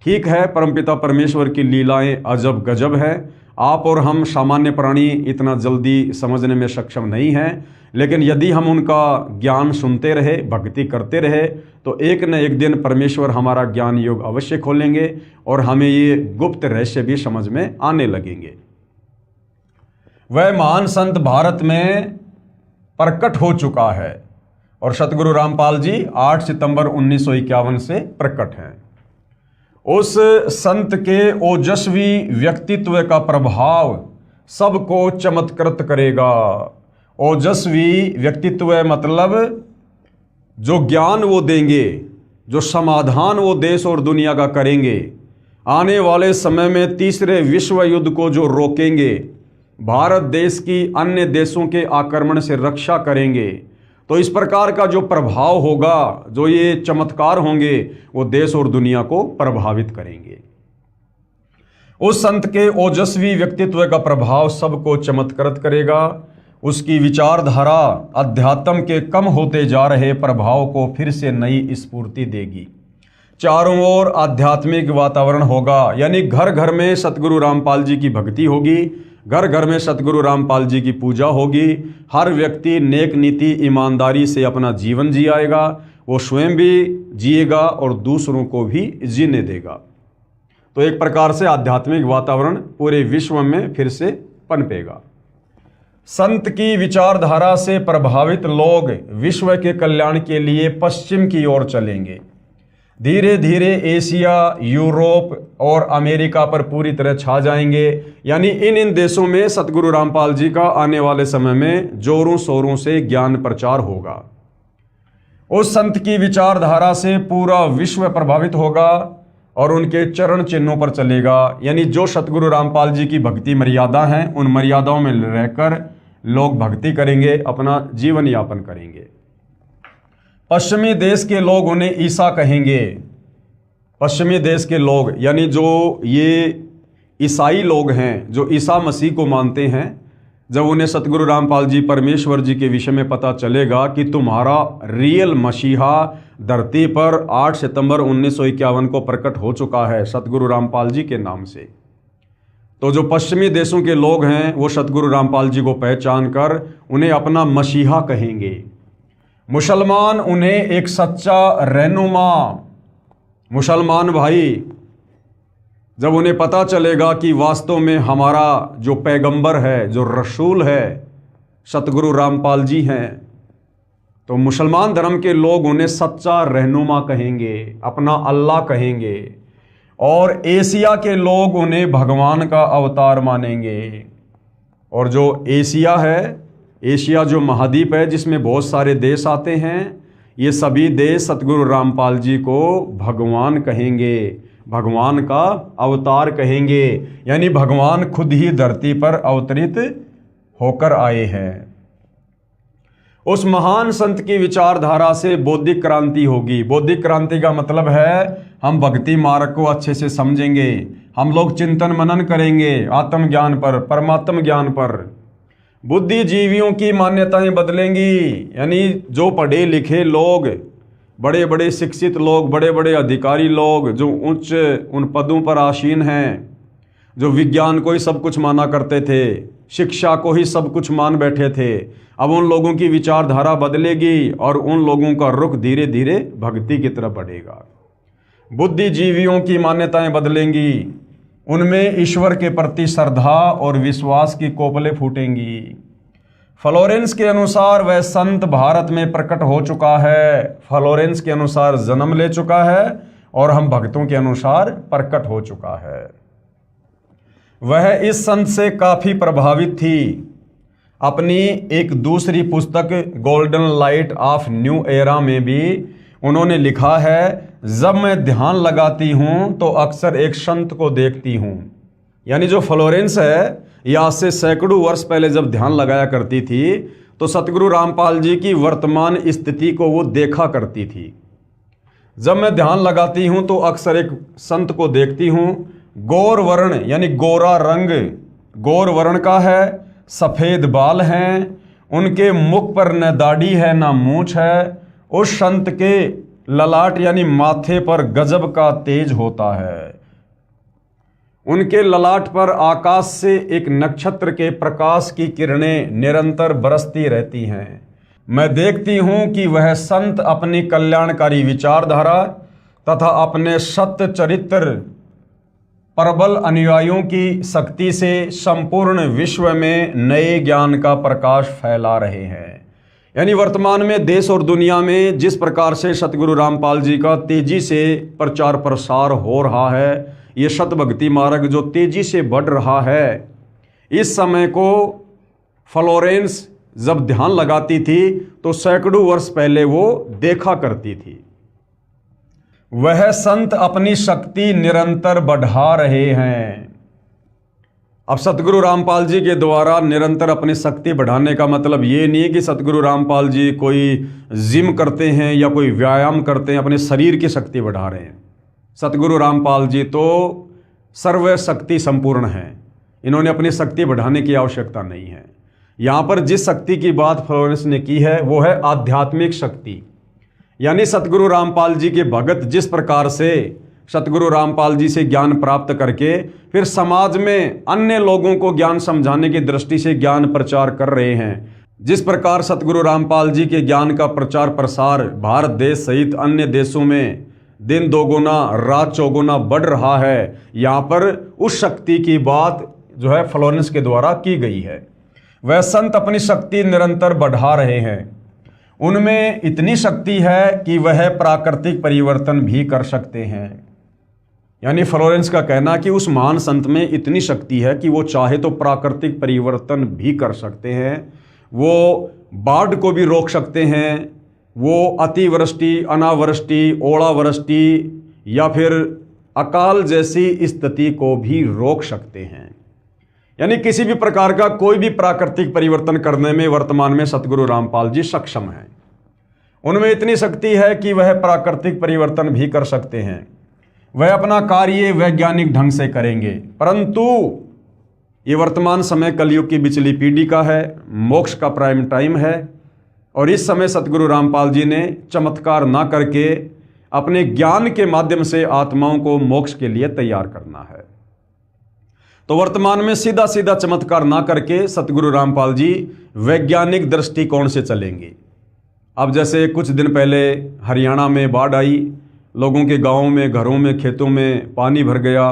ठीक है, परमपिता परमेश्वर की लीलाएं अजब गजब है। आप और हम सामान्य प्राणी इतना जल्दी समझने में सक्षम नहीं हैं, लेकिन यदि हम उनका ज्ञान सुनते रहे, भक्ति करते रहे, तो एक न एक दिन परमेश्वर हमारा ज्ञान योग अवश्य खोलेंगे और हमें ये गुप्त रहस्य भी समझ में आने लगेंगे। वह महान संत भारत में प्रकट हो चुका है और सतगुरु रामपाल जी 8 सितंबर 1951 से प्रकट हैं। उस संत के ओजस्वी व्यक्तित्व का प्रभाव सबको चमत्कृत करेगा। ओजस्वी व्यक्तित्व मतलब जो ज्ञान वो देंगे, जो समाधान वो देश और दुनिया का करेंगे, आने वाले समय में तीसरे विश्व युद्ध को जो रोकेंगे, भारत देश की अन्य देशों के आक्रमण से रक्षा करेंगे, तो इस प्रकार का जो प्रभाव होगा, जो ये चमत्कार होंगे, वो देश और दुनिया को प्रभावित करेंगे। उस संत के ओजस्वी व्यक्तित्व का प्रभाव सबको चमत्कृत करेगा। उसकी विचारधारा अध्यात्म के कम होते जा रहे प्रभाव को फिर से नई स्फूर्ति देगी। चारों ओर आध्यात्मिक वातावरण होगा, यानी घर घर में सतगुरु रामपाल जी की भक्ति होगी, घर घर में सतगुरु रामपाल जी की पूजा होगी। हर व्यक्ति नेक नीति ईमानदारी से अपना जीवन जियाएगा, वो स्वयं भी जिएगा और दूसरों को भी जीने देगा। तो एक प्रकार से आध्यात्मिक वातावरण पूरे विश्व में फिर से पनपेगा। संत की विचारधारा से प्रभावित लोग विश्व के कल्याण के लिए पश्चिम की ओर चलेंगे। धीरे धीरे एशिया, यूरोप और अमेरिका पर पूरी तरह छा जाएंगे। यानी इन देशों में सतगुरु रामपाल जी का आने वाले समय में जोरों शोरों से ज्ञान प्रचार होगा। उस संत की विचारधारा से पूरा विश्व प्रभावित होगा और उनके चरण चिन्हों पर चलेगा। यानी जो सतगुरु रामपाल जी की भक्ति मर्यादा हैं, उन मर्यादाओं में रहकर लोग भक्ति करेंगे, अपना जीवन यापन करेंगे। पश्चिमी देश के लोग उन्हें ईसा कहेंगे। पश्चिमी देश के लोग यानी जो ये ईसाई लोग हैं, जो ईसा मसीह को मानते हैं, जब उन्हें सतगुरु रामपाल जी परमेश्वर जी के विषय में पता चलेगा कि तुम्हारा रियल मसीहा धरती पर 8 सितंबर 1951 को प्रकट हो चुका है सतगुरु रामपाल जी के नाम से, तो जो पश्चिमी देशों के लोग हैं वो सतगुरु रामपाल जी को पहचान कर उन्हें अपना मसीहा कहेंगे। मुसलमान उन्हें एक सच्चा रहनुमा, मुसलमान भाई जब उन्हें पता चलेगा कि वास्तव में हमारा जो पैगंबर है, जो रसूल है, सतगुरु रामपाल जी हैं, तो मुसलमान धर्म के लोग उन्हें सच्चा रहनुमा कहेंगे, अपना अल्लाह कहेंगे। और एशिया के लोग उन्हें भगवान का अवतार मानेंगे। और जो एशिया है, एशिया जो महाद्वीप है जिसमें बहुत सारे देश आते हैं, ये सभी देश सतगुरु रामपाल जी को भगवान कहेंगे, भगवान का अवतार कहेंगे। यानी भगवान खुद ही धरती पर अवतरित होकर आए हैं। उस महान संत की विचारधारा से बौद्धिक क्रांति होगी। बौद्धिक क्रांति का मतलब है हम भक्ति मार्ग को अच्छे से समझेंगे, हम लोग चिंतन मनन करेंगे आत्मज्ञान पर, परमात्म ज्ञान पर। बुद्धिजीवियों की मान्यताएं बदलेंगी। यानी जो पढ़े लिखे लोग, बड़े बड़े शिक्षित लोग, बड़े बड़े अधिकारी लोग जो उच्च उन पदों पर आसीन हैं, जो विज्ञान को ही सब कुछ माना करते थे, शिक्षा को ही सब कुछ मान बैठे थे, अब उन लोगों की विचारधारा बदलेगी और उन लोगों का रुख धीरे धीरे भक्ति की तरफ बढ़ेगा। बुद्धिजीवियों की मान्यताएं बदलेंगी, उनमें ईश्वर के प्रति श्रद्धा और विश्वास की कोपलें फूटेंगी। फ्लोरेंस के अनुसार वह संत भारत में प्रकट हो चुका है। फ्लोरेंस के अनुसार जन्म ले चुका है और हम भक्तों के अनुसार प्रकट हो चुका है। वह इस संत से काफी प्रभावित थी। अपनी एक दूसरी पुस्तक golden light of new era में भी उन्होंने लिखा है, जब मैं ध्यान लगाती हूं तो अक्सर एक संत को देखती हूं। यानी जो फ्लोरेंस है, यह आज से सैकड़ों वर्ष पहले जब ध्यान लगाया करती थी तो सतगुरु रामपाल जी की वर्तमान स्थिति को वो देखा करती थी। जब मैं ध्यान लगाती हूं तो अक्सर एक संत को देखती हूं, गौर वर्ण यानी गोरा रंग, गौर वर्ण का है, सफेद बाल हैं, उनके मुख पर न दाढ़ी है न मूंछ है। उस संत के ललाट यानी माथे पर गजब का तेज होता है। उनके ललाट पर आकाश से एक नक्षत्र के प्रकाश की किरणें निरंतर बरसती रहती हैं। मैं देखती हूं कि वह संत अपनी कल्याणकारी विचारधारा तथा अपने सत्य चरित्र प्रबल अनुयायियों की शक्ति से संपूर्ण विश्व में नए ज्ञान का प्रकाश फैला रहे हैं। यानी वर्तमान में देश और दुनिया में जिस प्रकार से सतगुरु रामपाल जी का तेजी से प्रचार प्रसार हो रहा है, ये सत भक्ति मार्ग जो तेजी से बढ़ रहा है, इस समय को फ्लोरेंस जब ध्यान लगाती थी तो सैकड़ों वर्ष पहले वो देखा करती थी। वह संत अपनी शक्ति निरंतर बढ़ा रहे हैं। अब सतगुरु रामपाल जी के द्वारा निरंतर अपनी शक्ति बढ़ाने का मतलब ये नहीं है कि सतगुरु रामपाल जी कोई जिम करते हैं या कोई व्यायाम करते हैं, अपने शरीर की शक्ति बढ़ा रहे हैं। सतगुरु रामपाल जी तो सर्वशक्ति संपूर्ण हैं, इन्होंने अपनी शक्ति बढ़ाने की आवश्यकता नहीं है। यहाँ पर जिस शक्ति की बात फ्लोरेंस ने की है वो है आध्यात्मिक शक्ति। यानी सतगुरु रामपाल जी के भगत जिस प्रकार से सतगुरु रामपाल जी से ज्ञान प्राप्त करके फिर समाज में अन्य लोगों को ज्ञान समझाने की दृष्टि से ज्ञान प्रचार कर रहे हैं, जिस प्रकार सतगुरु रामपाल जी के ज्ञान का प्रचार प्रसार भारत देश सहित अन्य देशों में दिन दोगुना रात चौगुना बढ़ रहा है, यहाँ पर उस शक्ति की बात जो है फ्लोरेंस के द्वारा की गई है। वह संत अपनी शक्ति निरंतर बढ़ा रहे हैं, उनमें इतनी शक्ति है कि वह प्राकृतिक परिवर्तन भी कर सकते हैं। यानी फ्लोरेंस का कहना कि उस महान संत में इतनी शक्ति है कि वो चाहे तो प्राकृतिक परिवर्तन भी कर सकते हैं, वो बाढ़ को भी रोक सकते हैं, वो अतिवृष्टि अनावृष्टि ओलावृष्टि या फिर अकाल जैसी स्थिति को भी रोक सकते हैं। यानी किसी भी प्रकार का कोई भी प्राकृतिक परिवर्तन करने में वर्तमान में सतगुरु रामपाल जी सक्षम हैं। उनमें इतनी शक्ति है कि वह प्राकृतिक परिवर्तन भी कर सकते हैं। वह अपना कार्य वैज्ञानिक ढंग से करेंगे, परंतु ये वर्तमान समय कलयुग की बिचली पीढ़ी का है, मोक्ष का प्राइम टाइम है, और इस समय सतगुरु रामपाल जी ने चमत्कार ना करके अपने ज्ञान के माध्यम से आत्माओं को मोक्ष के लिए तैयार करना है। तो वर्तमान में सीधा सीधा चमत्कार ना करके सतगुरु रामपाल जी वैज्ञानिक दृष्टिकोण से चलेंगे। अब जैसे कुछ दिन पहले हरियाणा में बाढ़ आई, लोगों के गांवों में घरों में खेतों में पानी भर गया,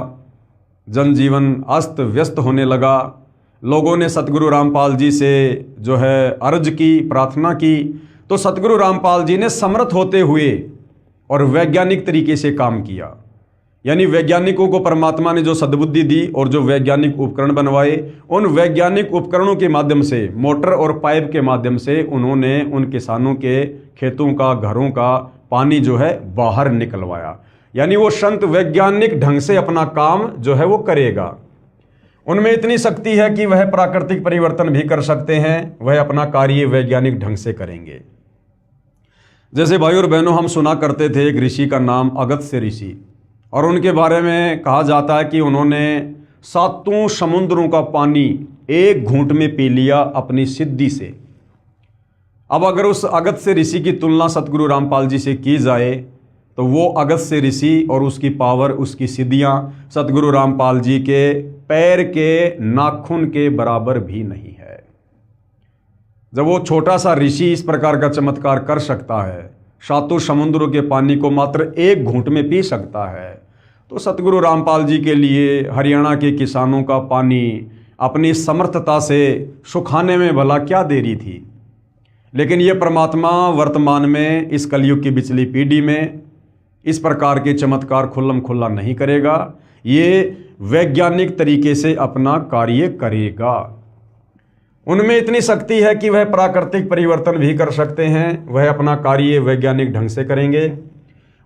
जनजीवन अस्त व्यस्त होने लगा। लोगों ने सतगुरु रामपाल जी से जो है अर्ज की, प्रार्थना की, तो सतगुरु रामपाल जी ने समर्थ होते हुए और वैज्ञानिक तरीके से काम किया। यानी वैज्ञानिकों को परमात्मा ने जो सद्बुद्धि दी और जो वैज्ञानिक उपकरण बनवाए, उन वैज्ञानिक उपकरणों के माध्यम से, मोटर और पाइप के माध्यम से उन्होंने उन किसानों के खेतों का, घरों का पानी जो है बाहर निकलवाया। यानी वो संत वैज्ञानिक ढंग से अपना काम जो है वो करेगा। उनमें इतनी शक्ति है कि वह प्राकृतिक परिवर्तन भी कर सकते हैं, वह अपना कार्य वैज्ञानिक ढंग से करेंगे। जैसे भाई और बहनों, हम सुना करते थे एक ऋषि का नाम अगस्त्य ऋषि, और उनके बारे में कहा जाता है कि उन्होंने 7 समुद्रों का पानी एक घूंट में पी लिया अपनी सिद्धि से। अब अगर उस अगस्त्य ऋषि की तुलना सतगुरु रामपाल जी से की जाए तो वो अगस्त्य ऋषि और उसकी पावर, उसकी सिद्धियां सतगुरु रामपाल जी के पैर के नाखून के बराबर भी नहीं है। जब वो छोटा सा ऋषि इस प्रकार का चमत्कार कर सकता है, 7 समुद्रों के पानी को मात्र एक घूंट में पी सकता है, तो सतगुरु रामपाल जी के लिए हरियाणा के किसानों का पानी अपनी समर्थता से सुखाने में भला क्या देरी थी। लेकिन ये परमात्मा वर्तमान में इस कलयुग की बिचली पीढ़ी में इस प्रकार के चमत्कार खुल्लम खुल्ला नहीं करेगा, ये वैज्ञानिक तरीके से अपना कार्य करेगा। उनमें इतनी शक्ति है कि वह प्राकृतिक परिवर्तन भी कर सकते हैं, वह अपना कार्य वैज्ञानिक ढंग से करेंगे।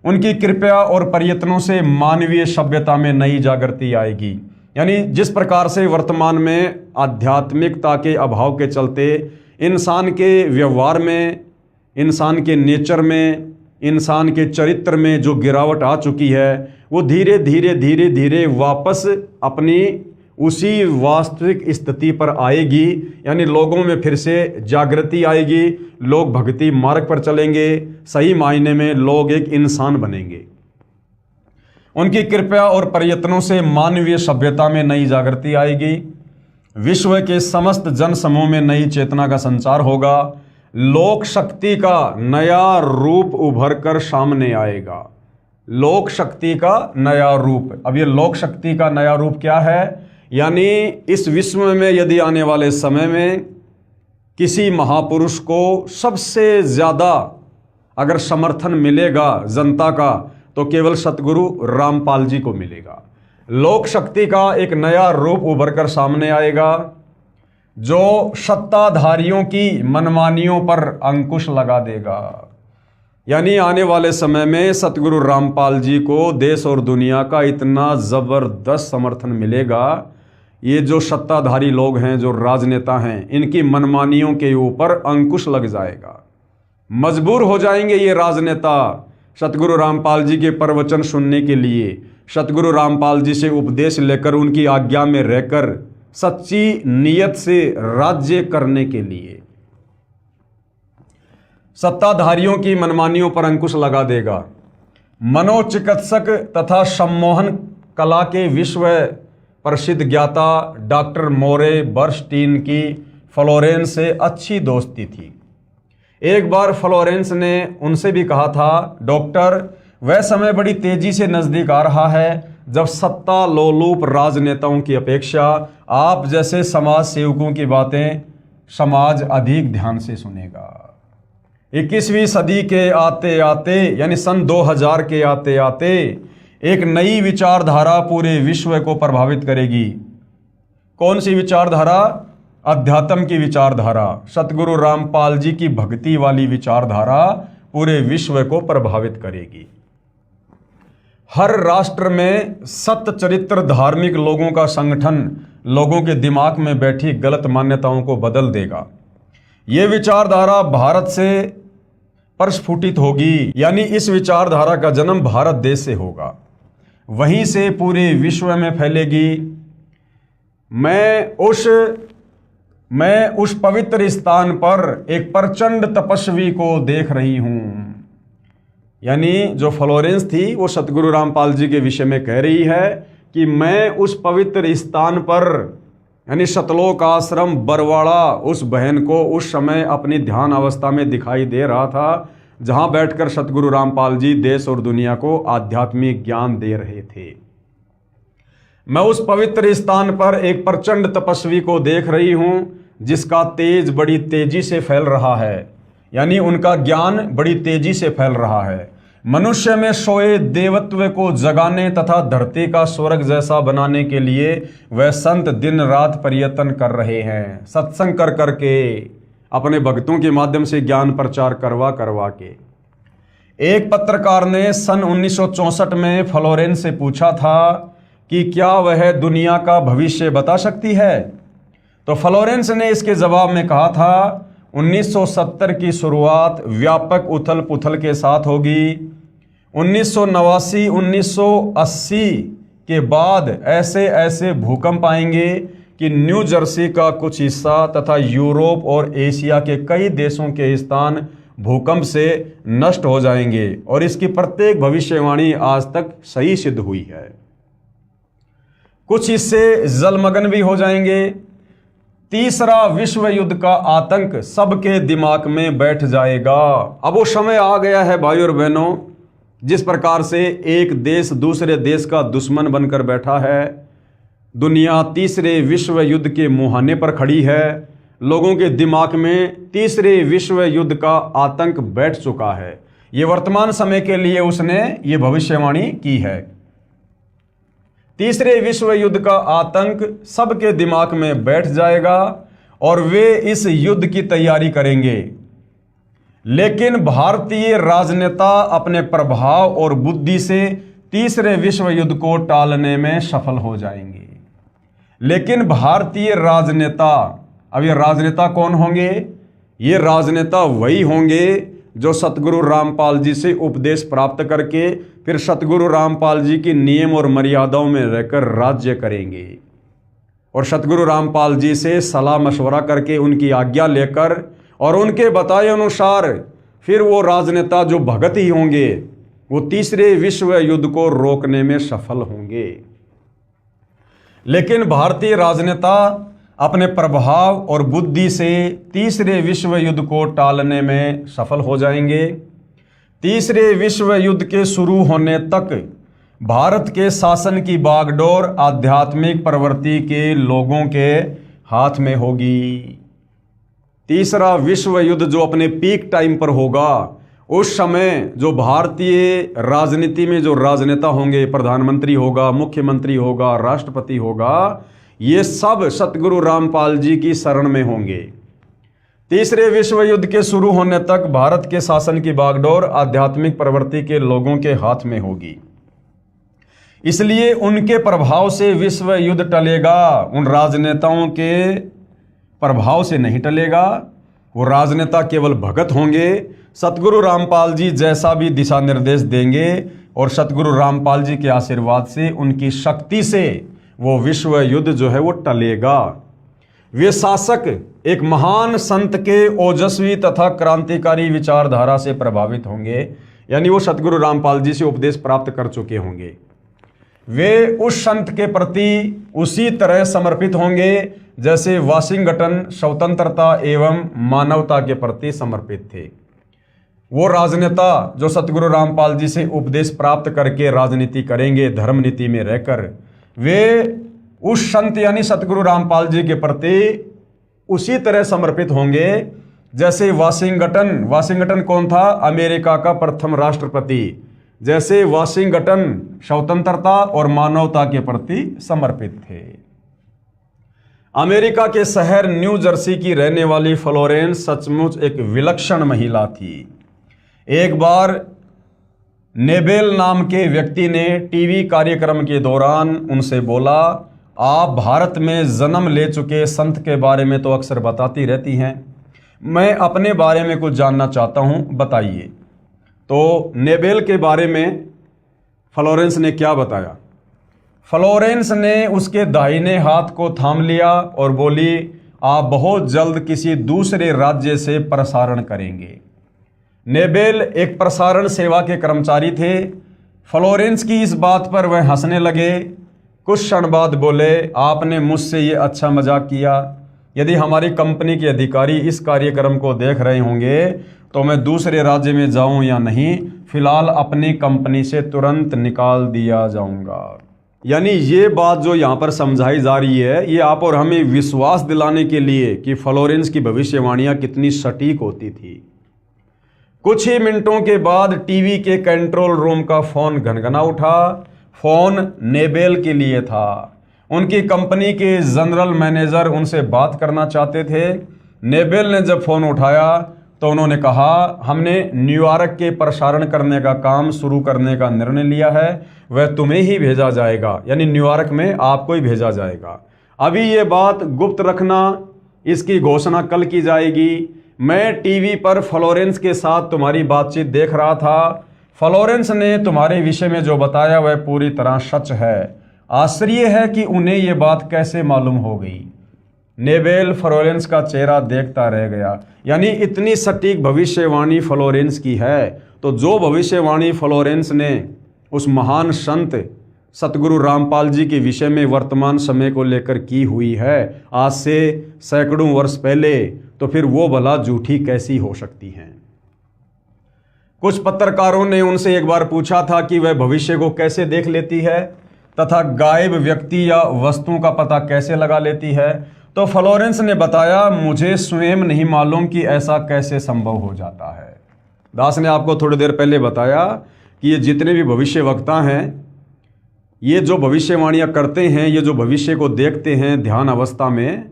उनकी कृपा और प्रयत्नों से मानवीय सभ्यता में नई जागृति आएगी। यानी जिस प्रकार से वर्तमान में आध्यात्मिकता के अभाव के चलते इंसान के व्यवहार में, इंसान के नेचर में, इंसान के चरित्र में जो गिरावट आ चुकी है, वो धीरे धीरे वापस अपनी उसी वास्तविक स्थिति पर आएगी। यानी लोगों में फिर से जागृति आएगी, लोग भक्ति मार्ग पर चलेंगे, सही मायने में लोग एक इंसान बनेंगे। उनकी कृपा और प्रयत्नों से मानवीय सभ्यता में नई जागृति आएगी, विश्व के समस्त जन समूह में नई चेतना का संचार होगा, लोक शक्ति का नया रूप उभर कर सामने आएगा। लोक शक्ति का नया रूप, अब ये लोक शक्ति का नया रूप क्या है? यानी इस विश्व में यदि आने वाले समय में किसी महापुरुष को सबसे ज़्यादा अगर समर्थन मिलेगा जनता का, तो केवल सतगुरु रामपाल जी को मिलेगा। लोक शक्ति का एक नया रूप उभर कर सामने आएगा, जो सत्ताधारियों की मनमानियों पर अंकुश लगा देगा। यानी आने वाले समय में सतगुरु रामपाल जी को देश और दुनिया का इतना ज़बरदस्त समर्थन मिलेगा, ये जो सत्ताधारी लोग हैं, जो राजनेता हैं, इनकी मनमानियों के ऊपर अंकुश लग जाएगा। मजबूर हो जाएंगे ये राजनेता सतगुरु रामपाल जी के प्रवचन सुनने के लिए, सतगुरु रामपाल जी से उपदेश लेकर उनकी आज्ञा में रहकर सच्ची नीयत से राज्य करने के लिए। सत्ताधारियों की मनमानियों पर अंकुश लगा देगा। मनोचिकित्सक तथा सम्मोहन कला के विश्व प्रसिद्ध ज्ञाता डॉक्टर मोरे बर्नस्टीन की फ्लोरेंस से अच्छी दोस्ती थी। एक बार फ्लोरेंस ने उनसे भी कहा था, डॉक्टर, वह समय बड़ी तेजी से नजदीक आ रहा है जब सत्ता लोलुप राजनेताओं की अपेक्षा आप जैसे समाज सेवकों की बातें समाज अधिक ध्यान से सुनेगा। 21वीं सदी के आते आते यानी सन 2000 के आते आते एक नई विचारधारा पूरे विश्व को प्रभावित करेगी। कौन सी विचारधारा? अध्यात्म की विचारधारा। सतगुरु रामपाल जी की भक्ति वाली विचारधारा पूरे विश्व को प्रभावित करेगी। हर राष्ट्र में सत्य चरित्र धार्मिक लोगों का संगठन लोगों के दिमाग में बैठी गलत मान्यताओं को बदल देगा। ये विचारधारा भारत से प्रस्फुटित होगी, यानी इस विचारधारा का जन्म भारत देश से होगा, वहीं से पूरे विश्व में फैलेगी। मैं उस पवित्र स्थान पर एक प्रचंड तपस्वी को देख रही हूं। यानी जो फ्लोरेंस थी वो सतगुरु रामपाल जी के विषय में कह रही है कि मैं उस पवित्र स्थान पर यानी सतलोक आश्रम बरवाड़ा उस बहन को उस समय अपनी ध्यान अवस्था में दिखाई दे रहा था, जहां बैठकर सतगुरु रामपाल जी देश और दुनिया को आध्यात्मिक ज्ञान दे रहे थे। मैं उस पवित्र स्थान पर एक प्रचंड तपस्वी को देख रही हूं जिसका तेज बड़ी तेजी से फैल रहा है, यानी उनका ज्ञान बड़ी तेजी से फैल रहा है। मनुष्य में सोए देवत्व को जगाने तथा धरती का स्वर्ग जैसा बनाने के लिए वह संत दिन रात प्रयत्न कर रहे हैं, सत्संग कर करके, अपने भक्तों के माध्यम से ज्ञान प्रचार करवा करवा के। एक पत्रकार ने सन 1964 में फ्लोरेंस से पूछा था कि क्या वह दुनिया का भविष्य बता सकती है, तो फ्लोरेंस ने इसके जवाब में कहा था, 1970 की शुरुआत व्यापक उथल पुथल के साथ होगी। 1989 1980 के बाद ऐसे ऐसे भूकंप आएंगे कि न्यू जर्सी का कुछ हिस्सा तथा यूरोप और एशिया के कई देशों के स्थान भूकंप से नष्ट हो जाएंगे, और इसकी प्रत्येक भविष्यवाणी आज तक सही सिद्ध हुई है। कुछ हिस्से जलमग्न भी हो जाएंगे। तीसरा विश्व युद्ध का आतंक सबके दिमाग में बैठ जाएगा। अब वो समय आ गया है भाई और बहनों, जिस प्रकार से एक देश दूसरे देश का दुश्मन बनकर बैठा है। दुनिया तीसरे विश्व युद्ध के मुहाने पर खड़ी है। लोगों के दिमाग में तीसरे विश्व युद्ध का आतंक बैठ चुका है। ये वर्तमान समय के लिए उसने ये भविष्यवाणी की है। तीसरे विश्व युद्ध का आतंक सबके दिमाग में बैठ जाएगा और वे इस युद्ध की तैयारी करेंगे। लेकिन भारतीय राजनेता अपने प्रभाव और बुद्धि से तीसरे विश्व युद्ध को टालने में सफल हो जाएंगे। लेकिन भारतीय राजनेता, अब ये राजनेता कौन होंगे? ये राजनेता वही होंगे जो सतगुरु रामपाल जी से उपदेश प्राप्त करके फिर सतगुरु रामपाल जी की नियम और मर्यादाओं में रहकर राज्य करेंगे, और सतगुरु रामपाल जी से सलाह मशवरा करके उनकी आज्ञा लेकर और उनके बताए अनुसार फिर वो राजनेता जो भगत ही होंगे वो तीसरे विश्व युद्ध को रोकने में सफल होंगे। लेकिन भारतीय राजनेता अपने प्रभाव और बुद्धि से तीसरे विश्व युद्ध को टालने में सफल हो जाएंगे। तीसरे विश्व युद्ध के शुरू होने तक भारत के शासन की बागडोर आध्यात्मिक प्रवृत्ति के लोगों के हाथ में होगी। तीसरा विश्व युद्ध जो अपने पीक टाइम पर होगा, उस समय जो भारतीय राजनीति में जो राजनेता होंगे, प्रधानमंत्री होगा, मुख्यमंत्री होगा, राष्ट्रपति होगा, ये सब सतगुरु रामपाल जी की शरण में होंगे। तीसरे विश्व युद्ध के शुरू होने तक भारत के शासन की बागडोर आध्यात्मिक प्रवृत्ति के लोगों के हाथ में होगी। इसलिए उनके प्रभाव से विश्व युद्ध टलेगा, उन राजनेताओं के प्रभाव से नहीं टलेगा। वो राजनेता केवल भगत होंगे, सतगुरु रामपाल जी जैसा भी दिशा निर्देश देंगे और सतगुरु रामपाल जी के आशीर्वाद से, उनकी शक्ति से वो विश्व युद्ध जो है वो टलेगा। वे शासक एक महान संत के ओजस्वी तथा क्रांतिकारी विचारधारा से प्रभावित होंगे, यानी वो सतगुरु रामपाल जी से उपदेश प्राप्त कर चुके होंगे। वे उस संत के प्रति उसी तरह समर्पित होंगे जैसे वाशिंगटन स्वतंत्रता एवं मानवता के प्रति समर्पित थे। वो राजनेता जो सतगुरु रामपाल जी से उपदेश प्राप्त करके राजनीति करेंगे धर्म नीति में रहकर, वे उस संत यानी सतगुरु रामपाल जी के प्रति उसी तरह समर्पित होंगे जैसे वाशिंगटन कौन था? अमेरिका का प्रथम राष्ट्रपति। जैसे वाशिंगटन स्वतंत्रता और मानवता के प्रति समर्पित थे। अमेरिका के शहर न्यू जर्सी की रहने वाली फ्लोरेंस सचमुच एक विलक्षण महिला थी। एक बार नेबेल नाम के व्यक्ति ने टीवी कार्यक्रम के दौरान उनसे बोला, आप भारत में जन्म ले चुके संत के बारे में तो अक्सर बताती रहती हैं, मैं अपने बारे में कुछ जानना चाहता हूं, बताइए। तो नेबेल के बारे में फ्लोरेंस ने क्या बताया? फ्लोरेंस ने उसके दाहिने हाथ को थाम लिया और बोली, आप बहुत जल्द किसी दूसरे राज्य से प्रसारण करेंगे। नेबेल एक प्रसारण सेवा के कर्मचारी थे। फ्लोरेंस की इस बात पर वह हंसने लगे। कुछ क्षण बाद बोले, आपने मुझसे ये अच्छा मजाक किया। यदि हमारी कंपनी के अधिकारी इस कार्यक्रम को देख रहे होंगे तो मैं दूसरे राज्य में जाऊं या नहीं, फिलहाल अपनी कंपनी से तुरंत निकाल दिया जाऊंगा। यानी ये बात जो यहाँ पर समझाई जा रही है, ये आप और हमें विश्वास दिलाने के लिए कि फ्लोरेंस की भविष्यवाणियां कितनी सटीक होती थी। कुछ ही मिनटों के बाद टीवी के कंट्रोल रूम का फोन घनघना उठा। फोन नेबेल के लिए था। उनकी कंपनी के जनरल मैनेजर उनसे बात करना चाहते थे। नेबेल ने जब फोन उठाया तो उन्होंने कहा, हमने न्यूयॉर्क के प्रसारण करने का काम शुरू करने का निर्णय लिया है, वह तुम्हें ही भेजा जाएगा, यानी न्यूयॉर्क में आपको ही भेजा जाएगा। अभी ये बात गुप्त रखना, इसकी घोषणा कल की जाएगी। मैं टीवी पर फ्लोरेंस के साथ तुम्हारी बातचीत देख रहा था। फ्लोरेंस ने तुम्हारे विषय में जो बताया वह पूरी तरह सच है। आश्चर्य है कि उन्हें यह बात कैसे मालूम हो गई। नेबेल फ्लोरेंस का चेहरा देखता रह गया। यानी इतनी सटीक भविष्यवाणी फ्लोरेंस की है, तो जो भविष्यवाणी फ्लोरेंस ने उस महान संत सतगुरु रामपाल जी के विषय में वर्तमान समय को लेकर की हुई है आज से सैकड़ों वर्ष पहले, तो फिर वो भला झूठी कैसी हो सकती हैं। कुछ पत्रकारों ने उनसे एक बार पूछा था कि वह भविष्य को कैसे देख लेती है तथा गायब व्यक्ति या वस्तुओं का पता कैसे लगा लेती है। तो फ्लोरेंस ने बताया, मुझे स्वयं नहीं मालूम कि ऐसा कैसे संभव हो जाता है। दास ने आपको थोड़ी देर पहले बताया कि ये जितने भी भविष्य वक्ता हैं, ये जो भविष्यवाणियां करते हैं, ये जो भविष्य को देखते हैं ध्यान अवस्था में,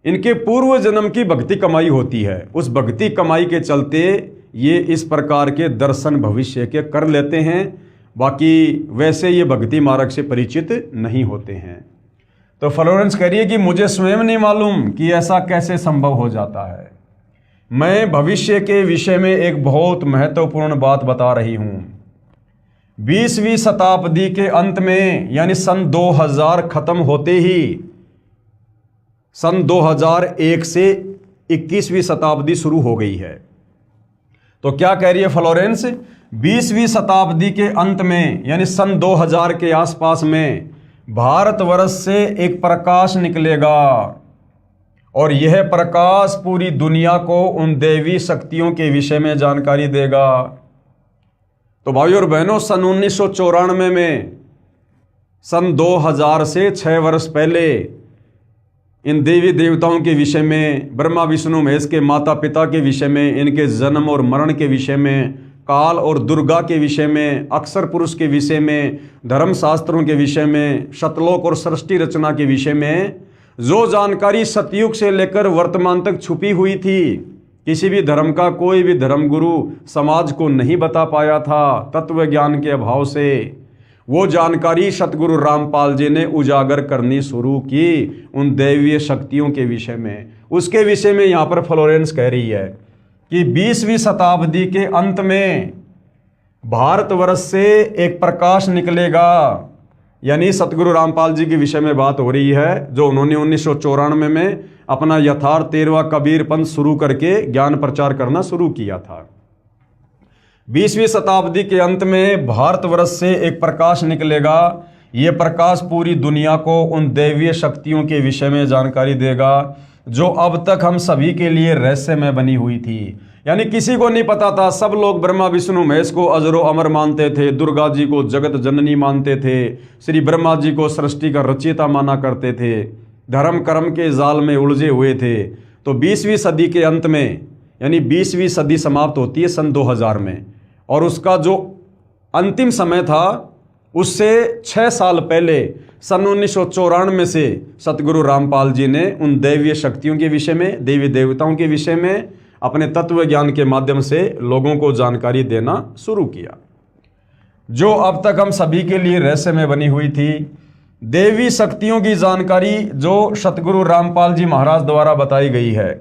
इनके पूर्व जन्म की भक्ति कमाई होती है। उस भक्ति कमाई के चलते ये इस प्रकार के दर्शन भविष्य के कर लेते हैं। बाकी वैसे ये भक्ति मार्ग से परिचित नहीं होते हैं। तो फ्लोरेंस कह रही है कि मुझे स्वयं नहीं मालूम कि ऐसा कैसे संभव हो जाता है। मैं भविष्य के विषय में एक बहुत महत्वपूर्ण बात बता रही हूं। 20वीं शताब्दी के अंत में, यानी सन 2000 खत्म होते ही, सन 2001 से 21वीं शताब्दी शुरू हो गई है। तो क्या कह रही है फ्लोरेंस? 20वीं शताब्दी के अंत में, यानी सन 2000 के आसपास में, भारतवर्ष से एक प्रकाश निकलेगा और यह प्रकाश पूरी दुनिया को उन दैवी शक्तियों के विषय में जानकारी देगा। तो भाइयों और बहनों, सन 1994 में, सन 2000 से 6 वर्ष पहले इन देवी देवताओं के विषय में, ब्रह्मा विष्णु महेश के माता पिता के विषय में, इनके जन्म और मरण के विषय में, काल और दुर्गा के विषय में, अक्षर पुरुष के विषय में, धर्मशास्त्रों के विषय में, शतलोक और सृष्टि रचना के विषय में जो जानकारी सतयुग से लेकर वर्तमान तक छुपी हुई थी, किसी भी धर्म का कोई भी धर्मगुरु समाज को नहीं बता पाया था तत्व ज्ञान के अभाव से, वो जानकारी सतगुरु रामपाल जी ने उजागर करनी शुरू की उन दैवीय शक्तियों के विषय में। उसके विषय में यहाँ पर फ्लोरेंस कह रही है कि 20वीं शताब्दी के अंत में भारतवर्ष से एक प्रकाश निकलेगा, यानी सतगुरु रामपाल जी के विषय में बात हो रही है, जो उन्होंने 1994 में अपना यथार्थ 13वां कबीर पंथ शुरू करके ज्ञान प्रचार करना शुरू किया था। 20वीं शताब्दी के अंत में भारतवर्ष से एक प्रकाश निकलेगा। ये प्रकाश पूरी दुनिया को उन दैवीय शक्तियों के विषय में जानकारी देगा जो अब तक हम सभी के लिए रहस्यमय बनी हुई थी। यानी किसी को नहीं पता था। सब लोग ब्रह्मा विष्णु महेश को अजरो अमर मानते थे, दुर्गा जी को जगत जननी मानते थे, श्री ब्रह्मा जी को सृष्टि का रचयिता माना करते थे, धर्म कर्म के जाल में उलझे हुए थे। तो 20वीं सदी के अंत में, यानी 20वीं सदी समाप्त होती है सन 2000 में, और उसका जो अंतिम समय था उससे 6 साल पहले सन 1994 से सतगुरु रामपाल जी ने उन दैवीय शक्तियों के विषय में, देवी देवताओं के विषय में अपने तत्व ज्ञान के माध्यम से लोगों को जानकारी देना शुरू किया, जो अब तक हम सभी के लिए रहस्य में बनी हुई थी। देवी शक्तियों की जानकारी जो सतगुरु रामपाल जी महाराज द्वारा बताई गई है,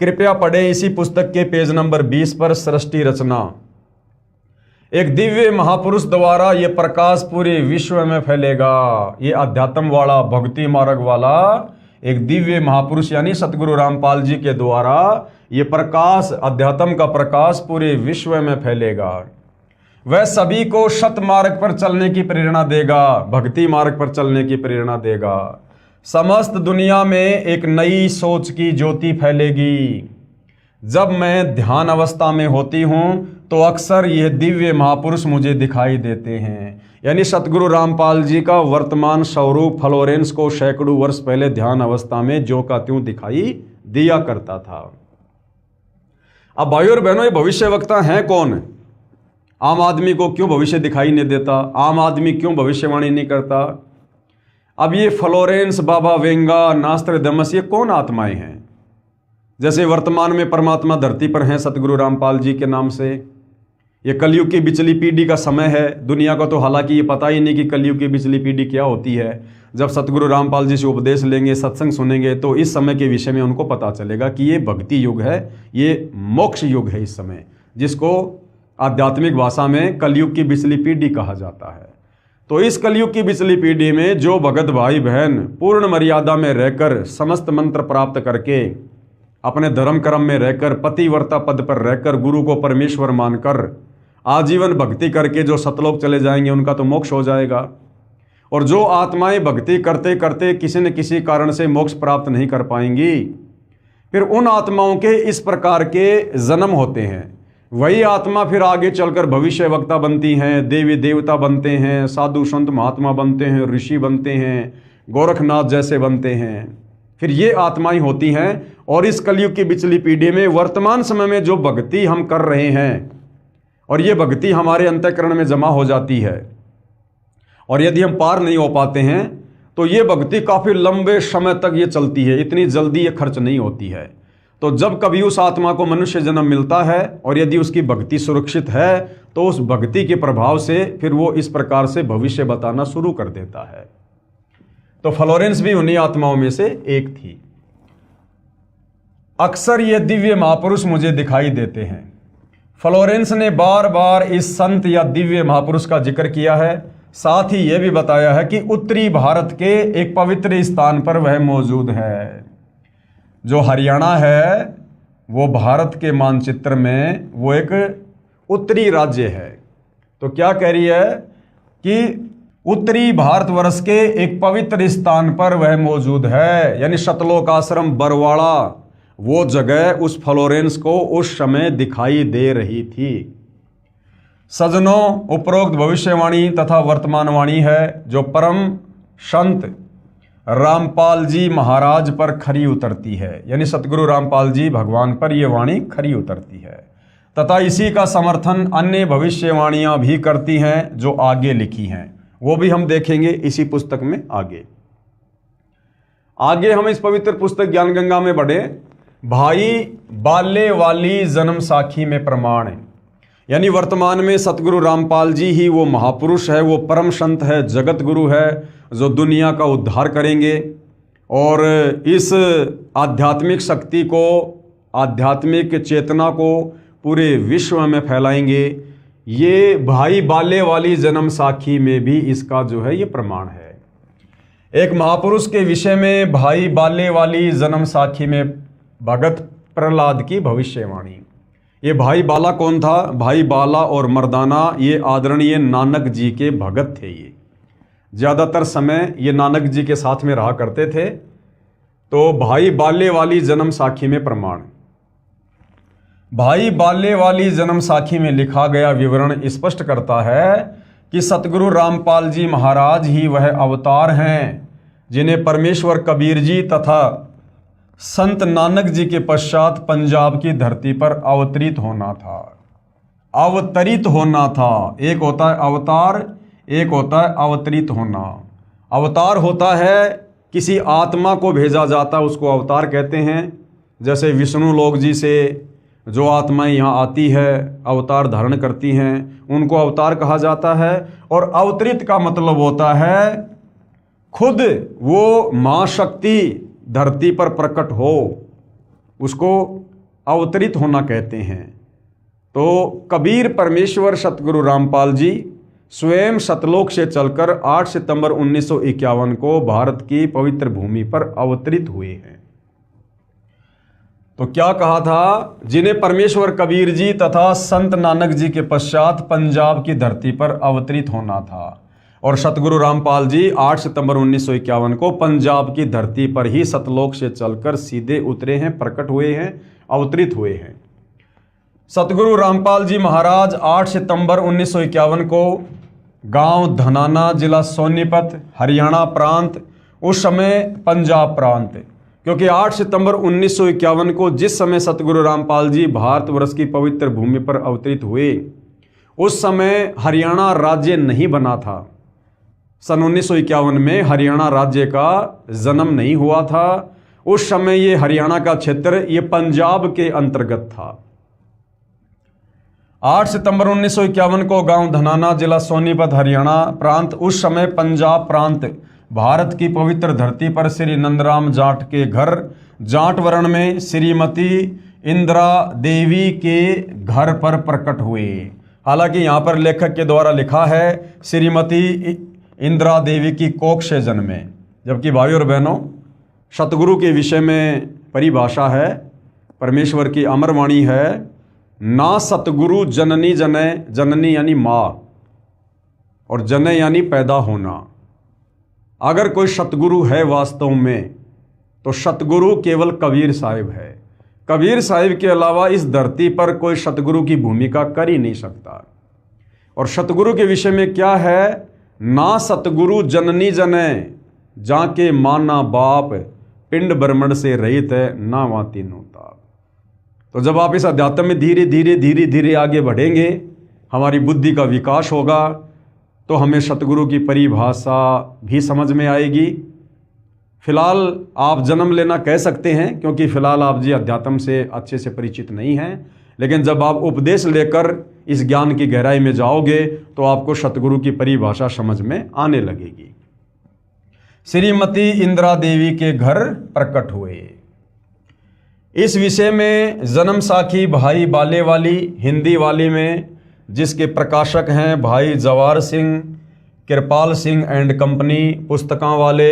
कृपया पढ़ें इसी पुस्तक के पेज नंबर 20 पर सृष्टि रचना। एक दिव्य महापुरुष द्वारा ये प्रकाश पूरे विश्व में फैलेगा। ये अध्यात्म वाला, भक्ति मार्ग वाला एक दिव्य महापुरुष यानी सतगुरु रामपाल जी के द्वारा ये प्रकाश, अध्यात्म का प्रकाश पूरे विश्व में फैलेगा। वह सभी को सत मार्ग पर चलने की प्रेरणा देगा, भक्ति मार्ग पर चलने की प्रेरणा देगा। समस्त दुनिया में एक नई सोच की ज्योति फैलेगी। जब मैं ध्यान अवस्था में होती हूँ तो अक्सर यह दिव्य महापुरुष मुझे दिखाई देते हैं। यानी सतगुरु रामपाल जी का वर्तमान स्वरूप फ्लोरेंस को सैकड़ों वर्ष पहले ध्यान अवस्था में ज्यों का त्यों दिखाई दिया करता था। अब भाइयों और बहनों, ये भविष्य वक्ता हैं कौन? आम आदमी को क्यों भविष्य दिखाई नहीं देता? आम आदमी क्यों भविष्यवाणी नहीं करता? अब ये फ्लोरेंस, बाबा वेंगा, नास्ट्राडामस, ये कौन आत्माएं हैं? जैसे वर्तमान में परमात्मा धरती पर हैं सतगुरु रामपाल जी के नाम से। ये कलयुग की बिचली पीढ़ी का समय है। दुनिया को तो हालांकि ये पता ही नहीं कि कलयुग की बिचली पीढ़ी क्या होती है। जब सतगुरु रामपाल जी से उपदेश लेंगे, सत्संग सुनेंगे, तो इस समय के विषय में उनको पता चलेगा कि ये भक्ति युग है, ये मोक्ष युग है इस समय, जिसको आध्यात्मिक भाषा में कलयुग की बिचली पीढ़ी कहा जाता है। तो इस कलयुग की बिचली पीढ़ी में जो भगत भाई बहन पूर्ण मर्यादा में रहकर, समस्त मंत्र प्राप्त करके, अपने धर्म कर्म में रहकर, पतिव्रता पद पर रहकर, गुरु को परमेश्वर मानकर आजीवन भक्ति करके जो सतलोक चले जाएंगे, उनका तो मोक्ष हो जाएगा। और जो आत्माएं भक्ति करते करते किसी न किसी कारण से मोक्ष प्राप्त नहीं कर पाएंगी, फिर उन आत्माओं के इस प्रकार के जन्म होते हैं। वही आत्मा फिर आगे चलकर भविष्य वक्ता बनती हैं, देवी देवता बनते हैं, साधु संत महात्मा बनते हैं, ऋषि बनते हैं, गोरखनाथ जैसे बनते हैं। फिर ये आत्माएं होती हैं। और इस कलयुग की बिचली पीढ़ी में वर्तमान समय में जो भक्ति हम कर रहे हैं, और ये भक्ति हमारे अंतःकरण में जमा हो जाती है, और यदि हम पार नहीं हो पाते हैं तो ये भक्ति काफ़ी लंबे समय तक ये चलती है, इतनी जल्दी ये खर्च नहीं होती है। तो जब कभी उस आत्मा को मनुष्य जन्म मिलता है और यदि उसकी भक्ति सुरक्षित है, तो उस भक्ति के प्रभाव से फिर वो इस प्रकार से भविष्य बताना शुरू कर देता है। तो फ्लोरेंस भी उन्हीं आत्माओं में से एक थी। अक्सर ये दिव्य महापुरुष मुझे दिखाई देते हैं। फ्लोरेंस ने बार बार इस संत या दिव्य महापुरुष का जिक्र किया है। साथ ही यह भी बताया है कि उत्तरी भारत के एक पवित्र स्थान पर वह मौजूद है। जो हरियाणा है वो भारत के मानचित्र में वो एक उत्तरी राज्य है। तो क्या कह रही है कि उत्तरी भारतवर्ष के एक पवित्र स्थान पर वह मौजूद है, यानी सतलोक आश्रम बरवाड़ा, वो जगह उस फ्लोरेंस को उस समय दिखाई दे रही थी। सज्जनों, उपरोक्त भविष्यवाणी तथा वर्तमानवाणी है जो परम संत रामपाल जी महाराज पर खरी उतरती है, यानी सतगुरु रामपाल जी भगवान पर यह वाणी खरी उतरती है, तथा इसी का समर्थन अन्य भविष्यवाणियां भी करती हैं जो आगे लिखी हैं। वो भी हम देखेंगे इसी पुस्तक में। आगे हम इस पवित्र पुस्तक ज्ञान गंगा में बढ़े। भाई बाले वाली जन्म साखी में प्रमाण, यानी वर्तमान में सतगुरु रामपाल जी ही वो महापुरुष है, वो परम संत है, जगत गुरु है, जो दुनिया का उद्धार करेंगे और इस आध्यात्मिक शक्ति को, आध्यात्मिक चेतना को पूरे विश्व में फैलाएंगे। ये भाई बाले वाली जन्म साखी में भी इसका जो है ये प्रमाण है। एक महापुरुष के विषय में भाई बाले वाली जन्म साखी में भगत प्रहलाद की भविष्यवाणी। ये भाई बाला कौन था? भाई बाला और मर्दाना ये आदरणीय नानक जी के भगत थे। ये ज़्यादातर समय ये नानक जी के साथ में रहा करते थे। तो भाई बाले वाली जन्म साखी में प्रमाण। भाई बाले वाली जन्म साखी में लिखा गया विवरण स्पष्ट करता है कि सतगुरु रामपाल जी महाराज ही वह अवतार हैं जिन्हें परमेश्वर कबीर जी तथा संत नानक जी के पश्चात पंजाब की धरती पर अवतरित होना था। अवतरित होना था। एक होता है अवतार, एक होता है अवतरित होना। अवतार होता है किसी आत्मा को भेजा जाता, उसको अवतार कहते हैं। जैसे विष्णु लोक जी से जो आत्माएं यहाँ आती है, अवतार धारण करती हैं, उनको अवतार कहा जाता है। और अवतरित का मतलब होता है खुद वो माँ शक्ति धरती पर प्रकट हो, उसको अवतरित होना कहते हैं। तो कबीर परमेश्वर सतगुरु रामपाल जी स्वयं सतलोक से चलकर 8 सितंबर 1951 को भारत की पवित्र भूमि पर अवतरित हुए हैं। तो क्या कहा था? जिन्हें परमेश्वर कबीर जी तथा संत नानक जी के पश्चात पंजाब की धरती पर अवतरित होना था। और सतगुरु रामपाल जी 8 सितंबर 1951 को पंजाब की धरती पर ही सतलोक से चलकर सीधे उतरे हैं, प्रकट हुए हैं, अवतरित हुए हैं। सतगुरु रामपाल जी महाराज 8 सितंबर 1951 को गांव धनाना, जिला सोनीपत, हरियाणा प्रांत, उस समय पंजाब प्रांत, क्योंकि 8 सितंबर 1951 को जिस समय सतगुरु रामपाल जी भारतवर्ष की पवित्र भूमि पर अवतरित हुए, उस समय हरियाणा राज्य नहीं बना था। सन 1951 में हरियाणा राज्य का जन्म नहीं हुआ था। उस समय ये हरियाणा का क्षेत्र ये पंजाब के अंतर्गत था। 8 सितंबर 1951 को गांव धनाना, जिला सोनीपत, हरियाणा प्रांत, उस समय पंजाब प्रांत, भारत की पवित्र धरती पर श्री नंदराम जाट के घर जाट वर्ण में श्रीमती इंदिरा देवी के घर पर प्रकट हुए। हालांकि यहाँ पर लेखक के द्वारा लिखा है श्रीमती इंदिरा देवी की कोख से जन्मे, जबकि भाई और बहनों सतगुरु के विषय में परिभाषा है, परमेश्वर की अमरवाणी है, ना सतगुरु जननी जने, जननी यानी माँ और जने यानी पैदा होना। अगर कोई सतगुरु है वास्तव में तो सतगुरु केवल कबीर साहिब है। कबीर साहिब के अलावा इस धरती पर कोई सतगुरु की भूमिका कर ही नहीं सकता। और सतगुरु के विषय में क्या है? ना सतगुरु जननी जने, जाके माना बाप, पिंड ब्रह्मंड से रहित है, ना वहाँ तीनों ताप। तो जब आप इस अध्यात्म में धीरे धीरे आगे बढ़ेंगे, हमारी बुद्धि का विकास होगा, तो हमें सतगुरु की परिभाषा भी समझ में आएगी। फिलहाल आप जन्म लेना कह सकते हैं, क्योंकि फिलहाल आप जी अध्यात्म से अच्छे से परिचित नहीं हैं। लेकिन जब आप उपदेश लेकर इस ज्ञान की गहराई में जाओगे तो आपको सतगुरु की परिभाषा समझ में आने लगेगी। श्रीमती इंदिरा देवी के घर प्रकट हुए। इस विषय में जन्म साखी भाई बाले वाली हिंदी वाली में, जिसके प्रकाशक हैं भाई जवार सिंह, कृपाल सिंह एंड कंपनी, पुस्तकां वाले,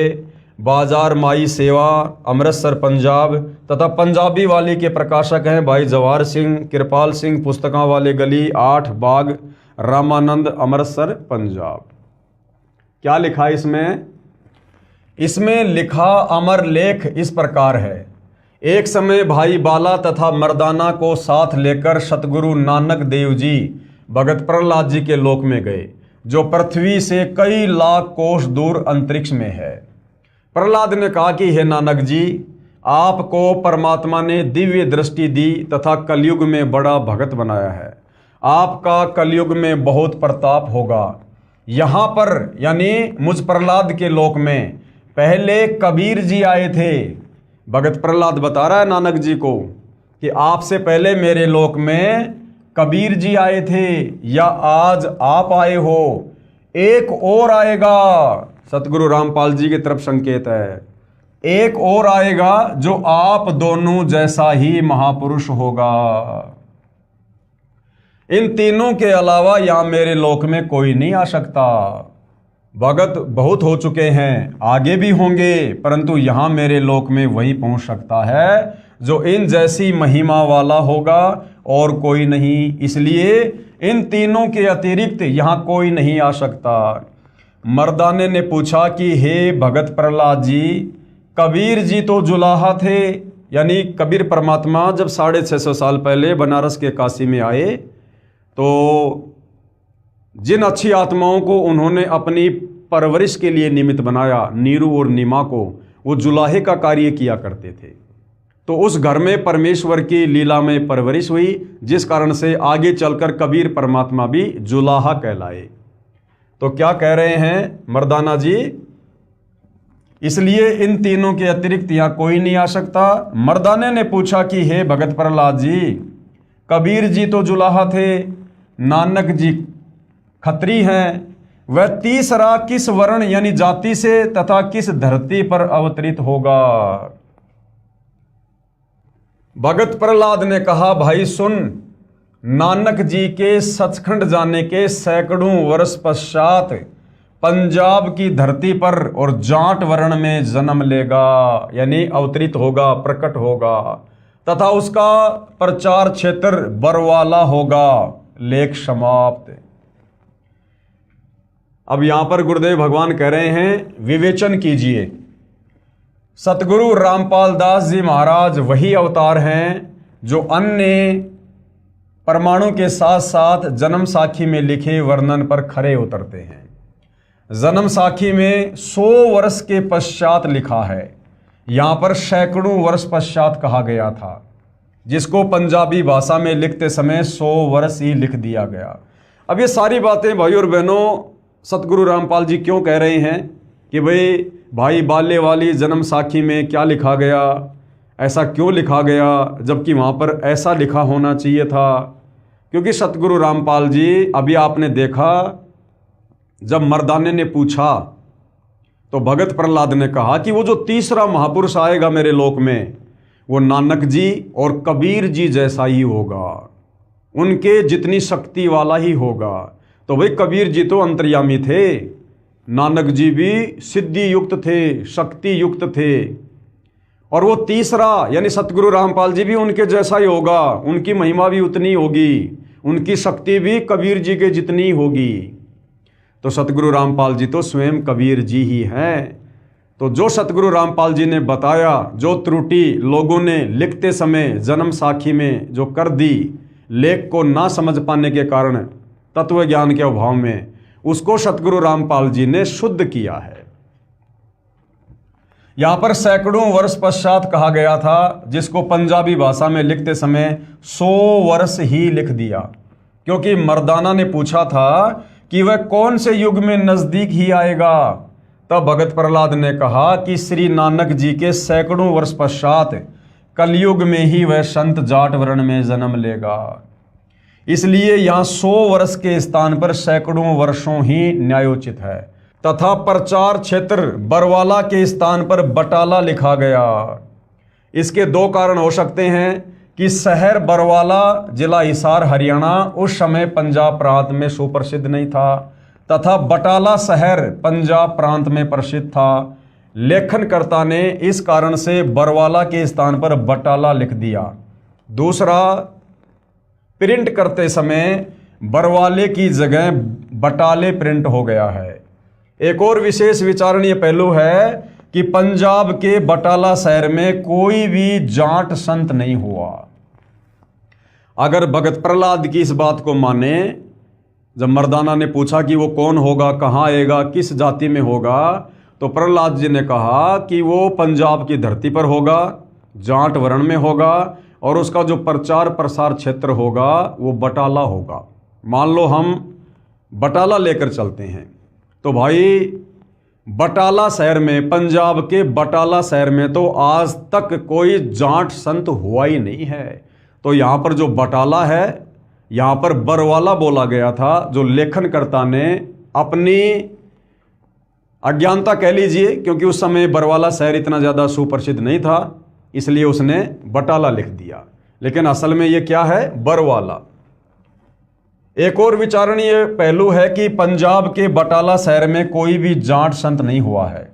बाजार माई सेवा, अमृतसर पंजाब, तथा पंजाबी वाली के प्रकाशक हैं भाई जवार सिंह, कृपाल सिंह, पुस्तकां वाले गली 8 बाग, रामानंद, अमृतसर पंजाब। क्या लिखा इसमें? इसमें लिखा अमर लेख इस प्रकार है। एक समय भाई बाला तथा मर्दाना को साथ लेकर सतगुरु नानक देव जी भगत प्रहलाद जी के लोक में गए, जो पृथ्वी से कई लाख कोस दूर अंतरिक्ष में है। प्रहलाद ने कहा कि हे नानक जी, आपको परमात्मा ने दिव्य दृष्टि दी तथा कलयुग में बड़ा भगत बनाया है। आपका कलयुग में बहुत प्रताप होगा। यहाँ पर यानी मुझ प्रहलाद के लोक में पहले कबीर जी आए थे। भगत प्रहलाद बता रहा है नानक जी को कि आपसे पहले मेरे लोक में कबीर जी आए थे, या आज आप आए हो, एक और आएगा। सतगुरु रामपाल जी की तरफ संकेत है, एक और आएगा जो आप दोनों जैसा ही महापुरुष होगा। इन तीनों के अलावा यहाँ मेरे लोक में कोई नहीं आ सकता। भगत बहुत हो चुके हैं, आगे भी होंगे, परंतु यहाँ मेरे लोक में वही पहुंच सकता है जो इन जैसी महिमा वाला होगा और कोई नहीं। इसलिए इन तीनों के अतिरिक्त यहाँ कोई नहीं आ सकता। मर्दाने ने पूछा कि हे भगत प्रहलाद जी, कबीर जी तो जुलाहा थे, यानी कबीर परमात्मा जब 650 साल पहले बनारस के काशी में आए तो जिन अच्छी आत्माओं को उन्होंने अपनी परवरिश के लिए निमित्त बनाया, नीरू और नीमा को, वो जुलाहे का कार्य किया करते थे। तो उस घर में परमेश्वर की लीला में परवरिश हुई, जिस कारण से आगे चलकर कबीर परमात्मा भी जुलाहा कहलाए। तो क्या कह रहे हैं मर्दाना जी, इसलिए इन तीनों के अतिरिक्त यहाँ कोई नहीं आ सकता। मर्दाने ने पूछा कि हे भगत प्रहलाद जी, कबीर जी तो जुलाहा थे, नानक जी खत्री हैं, वह तीसरा किस वर्ण यानी जाति से तथा किस धरती पर अवतरित होगा? भगत प्रहलाद ने कहा, भाई सुन, नानक जी के सचखंड जाने के सैकड़ों वर्ष पश्चात पंजाब की धरती पर और जाट वर्ण में जन्म लेगा, यानी अवतरित होगा, प्रकट होगा, तथा उसका प्रचार क्षेत्र बरवाला होगा। लेख समाप्त। अब यहां पर गुरुदेव भगवान कह रहे हैं, विवेचन कीजिए। सतगुरु रामपाल दास जी महाराज वही अवतार हैं जो अन्य परमाणु के साथ साथ जन्म साखी में लिखे वर्णन पर खरे उतरते हैं। जन्म साखी में 100 वर्ष के पश्चात लिखा है, यहां पर सैकड़ों वर्ष पश्चात कहा गया था, जिसको पंजाबी भाषा में लिखते समय 100 वर्ष ही लिख दिया गया। अब ये सारी बातें भाई और बहनों सतगुरु रामपाल जी क्यों कह रहे हैं कि भाई बाल्य वाली जन्म साखी में क्या लिखा गया, ऐसा क्यों लिखा गया, जबकि वहाँ पर ऐसा लिखा होना चाहिए था? क्योंकि सतगुरु रामपाल जी, अभी आपने देखा जब मर्दाने ने पूछा तो भगत प्रहलाद ने कहा कि वो जो तीसरा महापुरुष आएगा मेरे लोक में, वो नानक जी और कबीर जी जैसा ही होगा, उनके जितनी शक्ति वाला ही होगा। तो भाई कबीर जी तो अंतर्यामी थे, नानक जी भी सिद्धि युक्त थे, शक्ति युक्त थे, और वो तीसरा यानी सतगुरु रामपाल जी भी उनके जैसा ही होगा, उनकी महिमा भी उतनी होगी, उनकी शक्ति भी कबीर जी के जितनी होगी। तो सतगुरु रामपाल जी तो स्वयं कबीर जी ही हैं। तो जो सतगुरु रामपाल जी ने बताया, जो त्रुटि लोगों ने लिखते समय जन्म साखी में जो कर दी, लेख को ना समझ पाने के कारण, तत्व ज्ञान के अभाव में, उसको सतगुरु रामपाल जी ने शुद्ध किया है। यहां पर सैकड़ों वर्ष पश्चात कहा गया था, जिसको पंजाबी भाषा में लिखते समय 100 वर्ष ही लिख दिया, क्योंकि मर्दाना ने पूछा था कि वह कौन से युग में नजदीक ही आएगा। तब भगत प्रहलाद ने कहा कि श्री नानक जी के सैकड़ों वर्ष पश्चात कलयुग में ही वह संत जाट वर्ण में जन्म लेगा। इसलिए यहाँ 100 वर्ष के स्थान पर सैकड़ों वर्षों ही न्यायोचित है, तथा प्रचार क्षेत्र बरवाला के स्थान पर बटाला लिखा गया। इसके 2 कारण हो सकते हैं कि शहर बरवाला, जिला हिसार, हरियाणा उस समय पंजाब प्रांत में सुप्रसिद्ध नहीं था, तथा बटाला शहर पंजाब प्रांत में प्रसिद्ध था। लेखनकर्ता ने इस कारण से बरवाला के स्थान पर बटाला लिख दिया। दूसरा, प्रिंट करते समय बरवाले की जगह बटाले प्रिंट हो गया है। एक और विशेष विचारणीय पहलू है कि पंजाब के बटाला शहर में कोई भी जाट संत नहीं हुआ। अगर भगत प्रहलाद की इस बात को माने, जब मर्दाना ने पूछा कि वो कौन होगा, कहाँ आएगा, किस जाति में होगा, तो प्रहलाद जी ने कहा कि वो पंजाब की धरती पर होगा, जाट वर्ण में होगा, और उसका जो प्रचार प्रसार क्षेत्र होगा वो बटाला होगा। मान लो हम बटाला लेकर चलते हैं, तो भाई बटाला शहर में, पंजाब के बटाला शहर में तो आज तक कोई जाट संत हुआ ही नहीं है। तो यहाँ पर जो बटाला है, यहाँ पर बरवाला बोला गया था, जो लेखनकर्ता ने अपनी अज्ञानता कह लीजिए, क्योंकि उस समय बरवाला शहर इतना ज़्यादा सुप्रसिद्ध नहीं था, इसलिए उसने बटाला लिख दिया, लेकिन असल में ये क्या है, बरवाला। एक और विचारणीय पहलू है कि पंजाब के बटाला शहर में कोई भी जाट संत नहीं हुआ है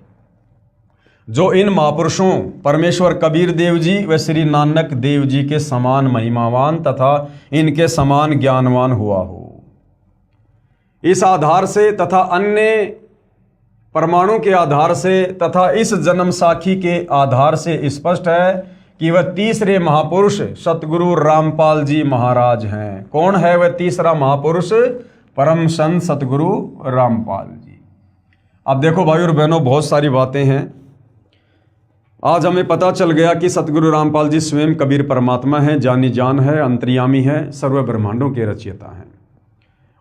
जो इन महापुरुषों परमेश्वर कबीर देव जी व श्री नानक देव जी के समान महिमावान तथा इनके समान ज्ञानवान हुआ हो। इस आधार से तथा अन्य प्रमाणों के आधार से तथा इस जन्म साखी के आधार से स्पष्ट है कि वह तीसरे महापुरुष सतगुरु रामपाल जी महाराज हैं। कौन है वह तीसरा महापुरुष? परम संत सतगुरु रामपाल जी। अब देखो भाई और बहनों, बहुत सारी बातें हैं। आज हमें पता चल गया कि सतगुरु रामपाल जी स्वयं कबीर परमात्मा हैं, जानी जान है, अंतर्यामी है, सर्व ब्रह्मांडों के रचयिता हैं।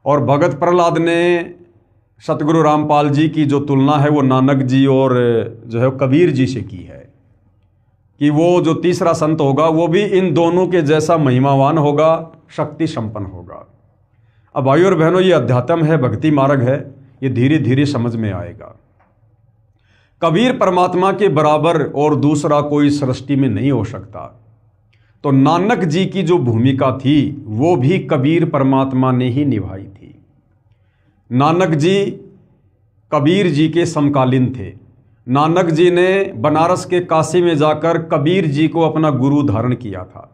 और भगत प्रहलाद ने सतगुरु रामपाल जी की जो तुलना है वो नानक जी और जो है कबीर जी से की है कि वो जो तीसरा संत होगा वो भी इन दोनों के जैसा महिमावान होगा, शक्ति संपन्न होगा। अब भाई और बहनों, ये अध्यात्म है, भक्ति मार्ग है, ये धीरे धीरे समझ में आएगा। कबीर परमात्मा के बराबर और दूसरा कोई सृष्टि में नहीं हो सकता। तो नानक जी की जो भूमिका थी वो भी कबीर परमात्मा ने ही निभाई थी। नानक जी कबीर जी के समकालीन थे। नानक जी ने बनारस के काशी में जाकर कबीर जी को अपना गुरु धारण किया था।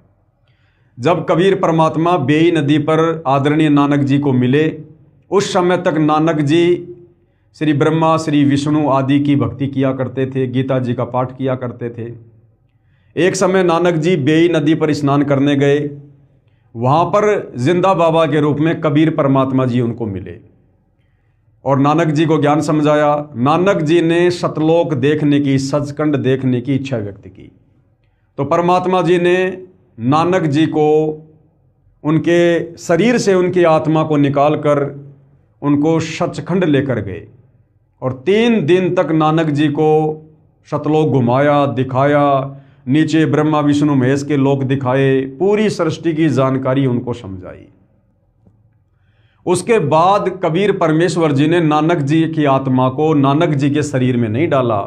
जब कबीर परमात्मा बेई नदी पर आदरणीय नानक जी को मिले, उस समय तक नानक जी श्री ब्रह्मा, श्री विष्णु आदि की भक्ति किया करते थे, गीता जी का पाठ किया करते थे। एक समय नानक जी बेई नदी पर स्नान करने गए। वहाँ पर जिंदा बाबा के रूप में कबीर परमात्मा जी उनको मिले और नानक जी को ज्ञान समझाया। नानक जी ने सतलोक देखने की, सचखंड देखने की इच्छा व्यक्त की। तो परमात्मा जी ने नानक जी को उनके शरीर से उनकी आत्मा को निकालकर उनको सचखंड लेकर गए और 3 दिन तक नानक जी को सतलोक घुमाया, दिखाया, नीचे ब्रह्मा विष्णु महेश के लोक दिखाए, पूरी सृष्टि की जानकारी उनको समझाई। उसके बाद कबीर परमेश्वर जी ने नानक जी की आत्मा को नानक जी के शरीर में नहीं डाला,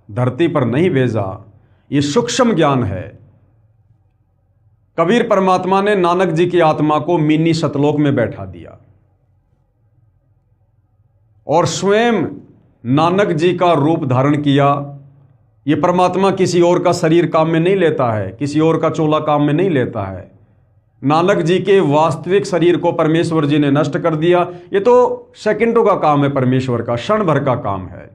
धरती पर नहीं भेजा। ये सूक्ष्म ज्ञान है। कबीर परमात्मा ने नानक जी की आत्मा को मिनी सतलोक में बैठा दिया और स्वयं नानक जी का रूप धारण किया। ये परमात्मा किसी और का शरीर काम में नहीं लेता है, किसी और का चोला काम में नहीं लेता है। नानक जी के वास्तविक शरीर को परमेश्वर जी ने नष्ट कर दिया। ये तो सेकंडों का काम है, परमेश्वर का क्षण भर का काम है।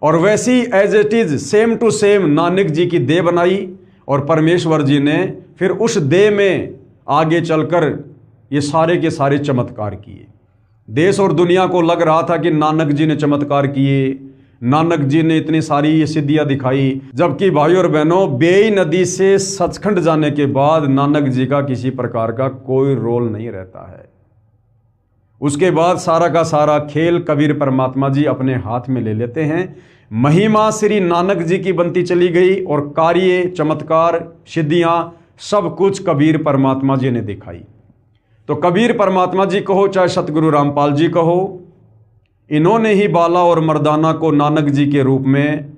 और वैसी as it is same to same Nanak ji की देह बनाई और परमेश्वर जी ने फिर उस देह में आगे चलकर ये सारे के सारे चमत्कार किए। देश और दुनिया को लग रहा था कि नानक जी ने चमत्कार किए, नानक जी ने इतनी सारी ये सिद्धियां दिखाई, जबकि भाई और बहनों, बेई नदी से सचखंड जाने के बाद नानक जी का किसी प्रकार का कोई रोल नहीं रहता है। उसके बाद सारा का सारा खेल कबीर परमात्मा जी अपने हाथ में ले लेते हैं। महिमा श्री नानक जी की बनती चली गई और कार्य, चमत्कार, सिद्धियां सब कुछ कबीर परमात्मा जी ने दिखाई। तो कबीर परमात्मा जी कहो चाहे सतगुरु रामपाल जी कहो, इन्होंने ही बाला और मर्दाना को नानक जी के रूप में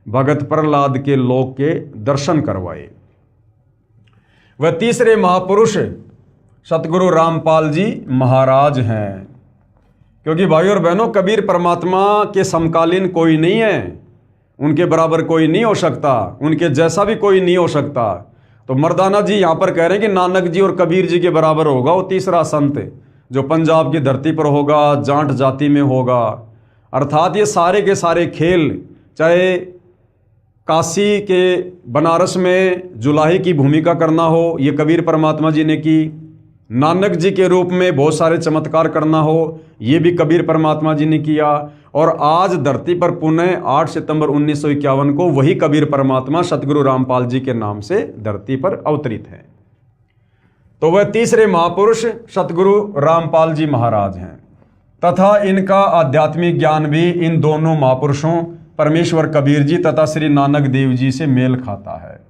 भगत प्रहलाद के लोक के दर्शन करवाए। वह तीसरे महापुरुष सतगुरु रामपाल जी महाराज हैं। क्योंकि भाई और बहनों, कबीर परमात्मा के समकालीन कोई नहीं है, उनके बराबर कोई नहीं हो सकता, उनके जैसा भी कोई नहीं हो सकता। तो मर्दाना जी यहाँ पर कह रहे हैं कि नानक जी और कबीर जी के बराबर होगा वो तीसरा संत जो पंजाब की धरती पर होगा, जाट जाति में होगा। अर्थात ये सारे के सारे खेल, चाहे काशी के बनारस में जुलाही की भूमिका करना हो, ये कबीर परमात्मा जी ने की। नानक जी के रूप में बहुत सारे चमत्कार करना हो, ये भी कबीर परमात्मा जी ने किया। और आज धरती पर पुनः 8 सितंबर 1951 को वही कबीर परमात्मा सतगुरु रामपाल जी के नाम से धरती पर अवतरित हैं। तो वह तीसरे महापुरुष सतगुरु रामपाल जी महाराज हैं तथा इनका आध्यात्मिक ज्ञान भी इन दोनों महापुरुषों परमेश्वर कबीर जी तथा श्री नानक देव जी से मेल खाता है।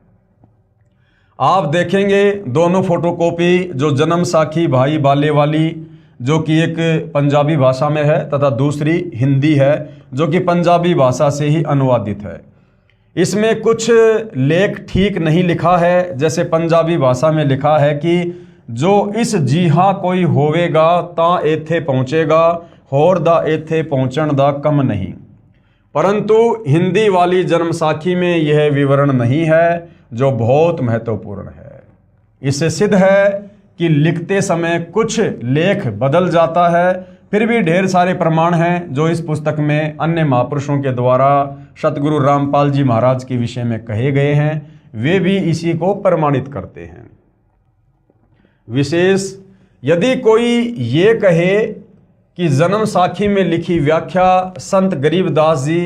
आप देखेंगे दोनों फोटोकॉपी, जो जन्म साखी भाई बाले वाली जो कि एक पंजाबी भाषा में है तथा दूसरी हिंदी है जो कि पंजाबी भाषा से ही अनुवादित है। इसमें कुछ लेख ठीक नहीं लिखा है। जैसे पंजाबी भाषा में लिखा है कि जो इस जीहा कोई होवेगा ता एथे पहुंचेगा, होर दा एथे पहुंचण दा कम नहीं। परंतु हिंदी वाली जन्म साखी में यह विवरण नहीं है, जो बहुत महत्वपूर्ण है। इससे सिद्ध है कि लिखते समय कुछ लेख बदल जाता है, फिर भी ढेर सारे प्रमाण हैं जो इस पुस्तक में अन्य महापुरुषों के द्वारा सतगुरु रामपाल जी महाराज के विषय में कहे गए हैं, वे भी इसी को प्रमाणित करते हैं। विशेष यदि कोई ये कहे कि जन्म साखी में लिखी व्याख्या संत गरीबदास जी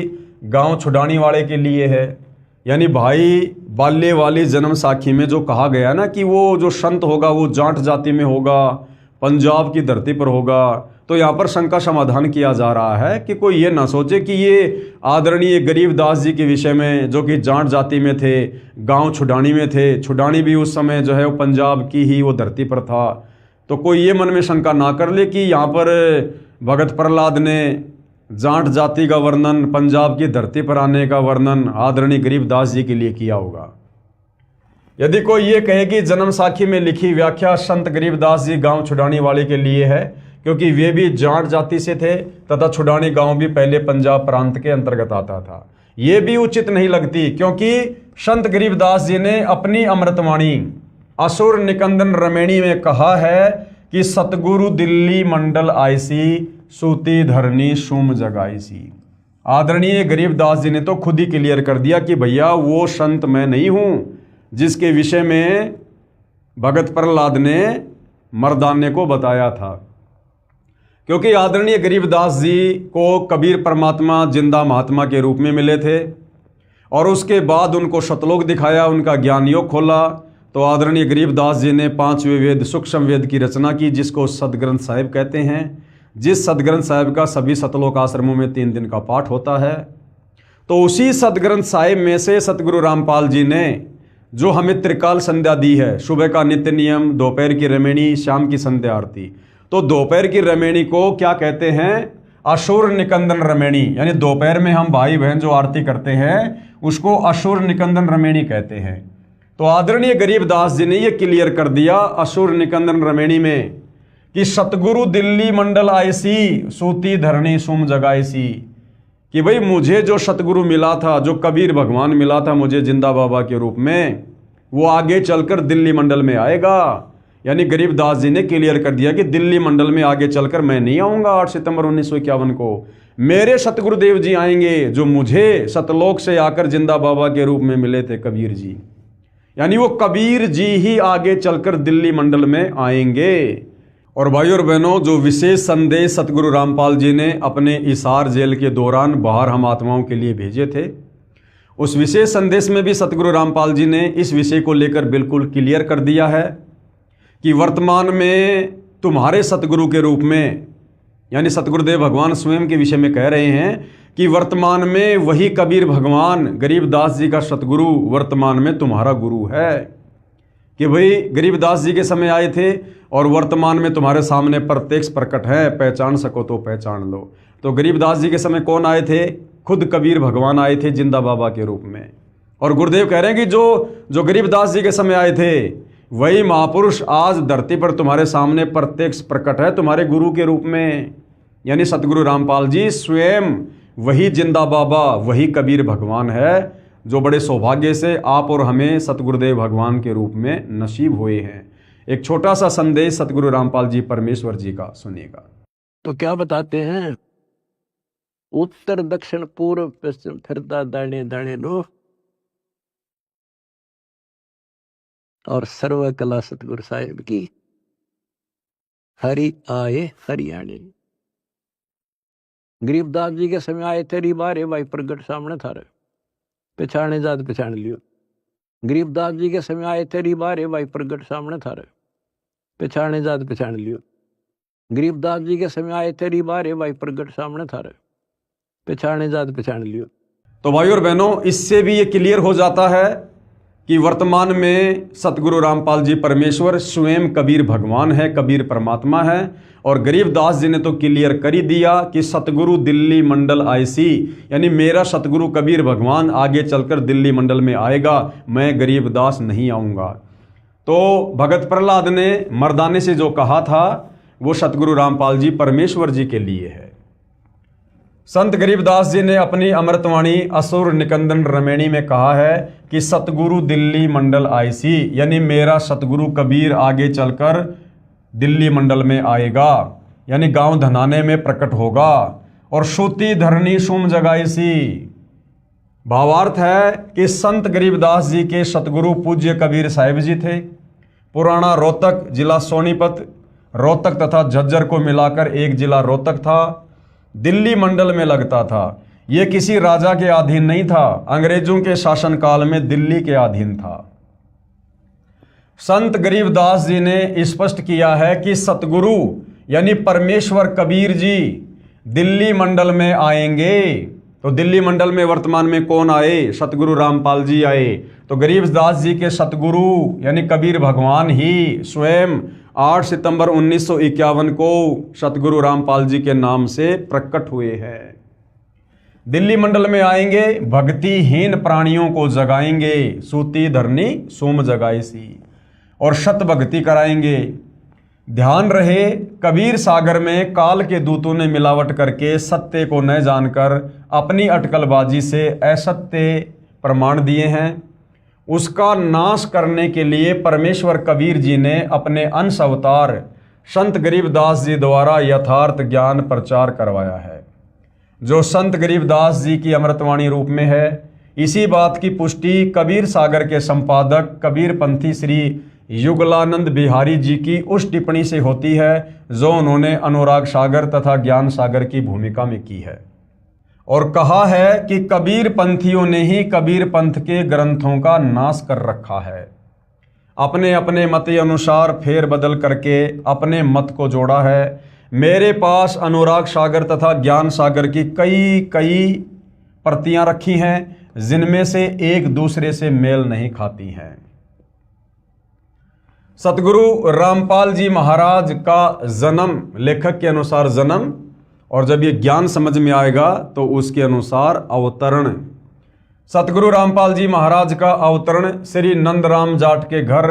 गांव छुडानी वाले के लिए है, यानी भाई बाल्य वाली जन्म साखी में जो कहा गया ना कि वो जो संत होगा वो जाट जाति में होगा, पंजाब की धरती पर होगा, तो यहाँ पर शंका समाधान किया जा रहा है कि कोई ये ना सोचे कि ये आदरणीय गरीबदास जी के विषय में जो कि जाट जाति में थे, गांव छुडानी में थे, छुडानी भी उस समय जो है वो पंजाब की ही वो धरती पर था, तो कोई ये मन में शंका ना कर ले कि यहाँ पर भगत प्रहलाद ने जाट जाति का वर्णन, पंजाब की धरती पर आने का वर्णन आदरणीय गरीबदास जी के लिए किया होगा। यदि कोई ये कहे कि जन्म साखी में लिखी व्याख्या संत गरीबदास जी गांव छुडानी वाले के लिए है, क्योंकि वे भी जाट जाति से थे तथा छुडानी गांव भी पहले पंजाब प्रांत के अंतर्गत आता था, ये भी उचित नहीं लगती, क्योंकि संत गरीबदास जी ने अपनी अमृतवाणी असुर निकंदन रमेणी में कहा है कि सतगुरु दिल्ली मंडल आईसी, सूती धरनी सुम जगाईसी। आदरणीय गरीबदास जी ने तो खुद ही क्लियर कर दिया कि भैया वो संत मैं नहीं हूं जिसके विषय में भगत प्रहलाद ने मर्दाने को बताया था। क्योंकि आदरणीय गरीबदास जी को कबीर परमात्मा जिंदा महात्मा के रूप में मिले थे और उसके बाद उनको शतलोक दिखाया, उनका ज्ञान योग खोला, तो आदरणीय गरीबदास जी ने पांचवें वेद सूक्ष्म वेद की रचना की, जिसको सदग्रंथ साहिब कहते हैं, जिस सदग्रंथ साहिब का सभी सतलोक आश्रमों में 3 दिन का पाठ होता है। तो उसी सदग्रंथ साहिब में से सतगुरु रामपाल जी ने जो हमें त्रिकाल संध्या दी है, सुबह का नित्य नियम, दोपहर की रमेणी, शाम की संध्या आरती, तो दोपहर की रमेणी को क्या कहते हैं? असुर निकंदन रमेणी, यानी दोपहर में हम भाई बहन जो आरती करते हैं उसको असुर निकंदन रमेणी कहते हैं। तो आदरणीय गरीबदास जी ने ये क्लियर कर दिया असुर निकंदन रमेणी में कि सतगुरु दिल्ली मंडल आईसी, सूती धरणी सुम जगाईसी, कि भाई मुझे जो सतगुरु मिला था, जो कबीर भगवान मिला था मुझे जिंदा बाबा के रूप में, वो आगे चलकर दिल्ली मंडल में आएगा। यानी गरीबदास जी ने क्लियर कर दिया कि दिल्ली मंडल में आगे चलकर मैं नहीं आऊँगा 8 सितंबर 1951 को, मेरे सतगुरुदेव जी आएंगे जो मुझे सतलोक से आकर जिंदा बाबा के रूप में मिले थे, कबीर जी। यानी वो कबीर जी ही आगे चलकर दिल्ली मंडल में आएंगे। और भाई और बहनों, जो विशेष संदेश सतगुरु रामपाल जी ने अपने इसार जेल के दौरान बाहर हम आत्माओं के लिए भेजे थे, उस विशेष संदेश में भी सतगुरु रामपाल जी ने इस विषय को लेकर बिल्कुल क्लियर कर दिया है कि वर्तमान में तुम्हारे सतगुरु के रूप में, यानी सतगुरुदेव भगवान स्वयं के विषय में कह रहे हैं कि वर्तमान में वही कबीर भगवान गरीबदास जी का सतगुरु वर्तमान में तुम्हारा गुरु है। कि भाई गरीबदास जी के समय आए थे और वर्तमान में तुम्हारे सामने प्रत्यक्ष प्रकट है, पहचान सको तो पहचान लो। तो गरीबदास जी के समय कौन आए थे? खुद कबीर भगवान आए थे जिंदा बाबा के रूप में। और गुरुदेव कह रहे हैं कि जो गरीबदास जी के समय आए थे वही महापुरुष आज धरती पर तुम्हारे सामने प्रत्यक्ष प्रकट है तुम्हारे गुरु के रूप में। यानी सतगुरु रामपाल जी स्वयं वही जिंदा बाबा, वही कबीर भगवान है, जो बड़े सौभाग्य से आप और हमें सतगुरुदेव भगवान के रूप में नसीब हुए हैं। एक छोटा सा संदेश सतगुरु रामपाल जी परमेश्वर जी का सुनिएगा। तो क्या बताते हैं? उत्तर दक्षिण पूर्व पश्चिम फिरता दाने दाने लो, और सर्व कला सतगुरु साहिब की, हरि आए हरियाणे। गरीबदास जी के समय आए थे रिबारे भाई प्रगट सामने था रे, पहचाने जात पहचान लियो। गरीबदास जी के समय आए थे रिबारे भाई प्रगट सामने था रे, पहचाने जात पहचान लियो। गरीबदास जी के समय आए थे रिबारे भाई प्रगट सामने था रे, पहचाने जात पहचान लियो। तो भाई और बहनों, इससे भी ये क्लियर हो जाता है कि वर्तमान में सतगुरु रामपाल जी परमेश्वर स्वयं कबीर भगवान है, कबीर परमात्मा है। और गरीबदास जी ने तो क्लियर कर ही दिया कि सतगुरु दिल्ली मंडल आईसी, यानी मेरा सतगुरु कबीर भगवान आगे चलकर दिल्ली मंडल में आएगा, मैं गरीबदास नहीं आऊँगा। तो भगत प्रहलाद ने मर्दाने से जो कहा था वो सतगुरु रामपाल जी परमेश्वर जी के लिए है। संत गरीबदास जी ने अपनी अमृतवाणी असुर निकंदन रमेणी में कहा है कि सतगुरु दिल्ली मंडल आईसी, यानी मेरा सतगुरु कबीर आगे चलकर दिल्ली मंडल में आएगा, यानी गांव धनाने में प्रकट होगा। और सूती धरनी सुम जगाईसी, भावार्थ है कि संत गरीबदास जी के सतगुरु पूज्य कबीर साहिब जी थे। पुराना रोहतक जिला सोनीपत, रोहतक तथा झज्जर को मिलाकर एक जिला रोहतक था, दिल्ली मंडल में लगता था। यह किसी राजा के अधीन नहीं था, अंग्रेजों के शासनकाल में दिल्ली के अधीन था। संत गरीबदास जी ने स्पष्ट किया है कि सतगुरु यानी परमेश्वर कबीर जी दिल्ली मंडल में आएंगे। तो दिल्ली मंडल में वर्तमान में कौन आए? सतगुरु रामपाल जी आए। तो गरीबदास जी के सतगुरु यानी कबीर भगवान ही स्वयं 8 सितंबर 1951 को सतगुरु रामपाल जी के नाम से प्रकट हुए हैं। दिल्ली मंडल में आएंगे, भक्तिहीन प्राणियों को जगाएंगे, सूती धरनी सोम जगाईसी, और शत भक्ति कराएंगे। ध्यान रहे, कबीर सागर में काल के दूतों ने मिलावट करके सत्य को न जानकर अपनी अटकलबाजी से असत्य प्रमाण दिए हैं। उसका नाश करने के लिए परमेश्वर कबीर जी ने अपने अंश अवतार संत गरीबदास जी द्वारा यथार्थ ज्ञान प्रचार करवाया है, जो संत गरीबदास जी की अमृतवाणी रूप में है। इसी बात की पुष्टि कबीर सागर के संपादक कबीर पंथी श्री युगलानंद बिहारी जी की उस टिप्पणी से होती है जो उन्होंने अनुराग सागर तथा ज्ञान सागर की भूमिका में की है, और कहा है कि कबीर पंथियों ने ही कबीर पंथ के ग्रंथों का नाश कर रखा है। अपने अपने मत अनुसार फेर बदल करके अपने मत को जोड़ा है। मेरे पास अनुराग सागर तथा ज्ञान सागर की कई प्रतियां रखी हैं जिनमें से एक दूसरे से मेल नहीं खाती हैं। सतगुरु रामपाल जी महाराज का जन्म, लेखक के अनुसार जन्म, और जब ये ज्ञान समझ में आएगा तो उसके अनुसार अवतरण। सतगुरु रामपाल जी महाराज का अवतरण श्री नंदराम जाट के घर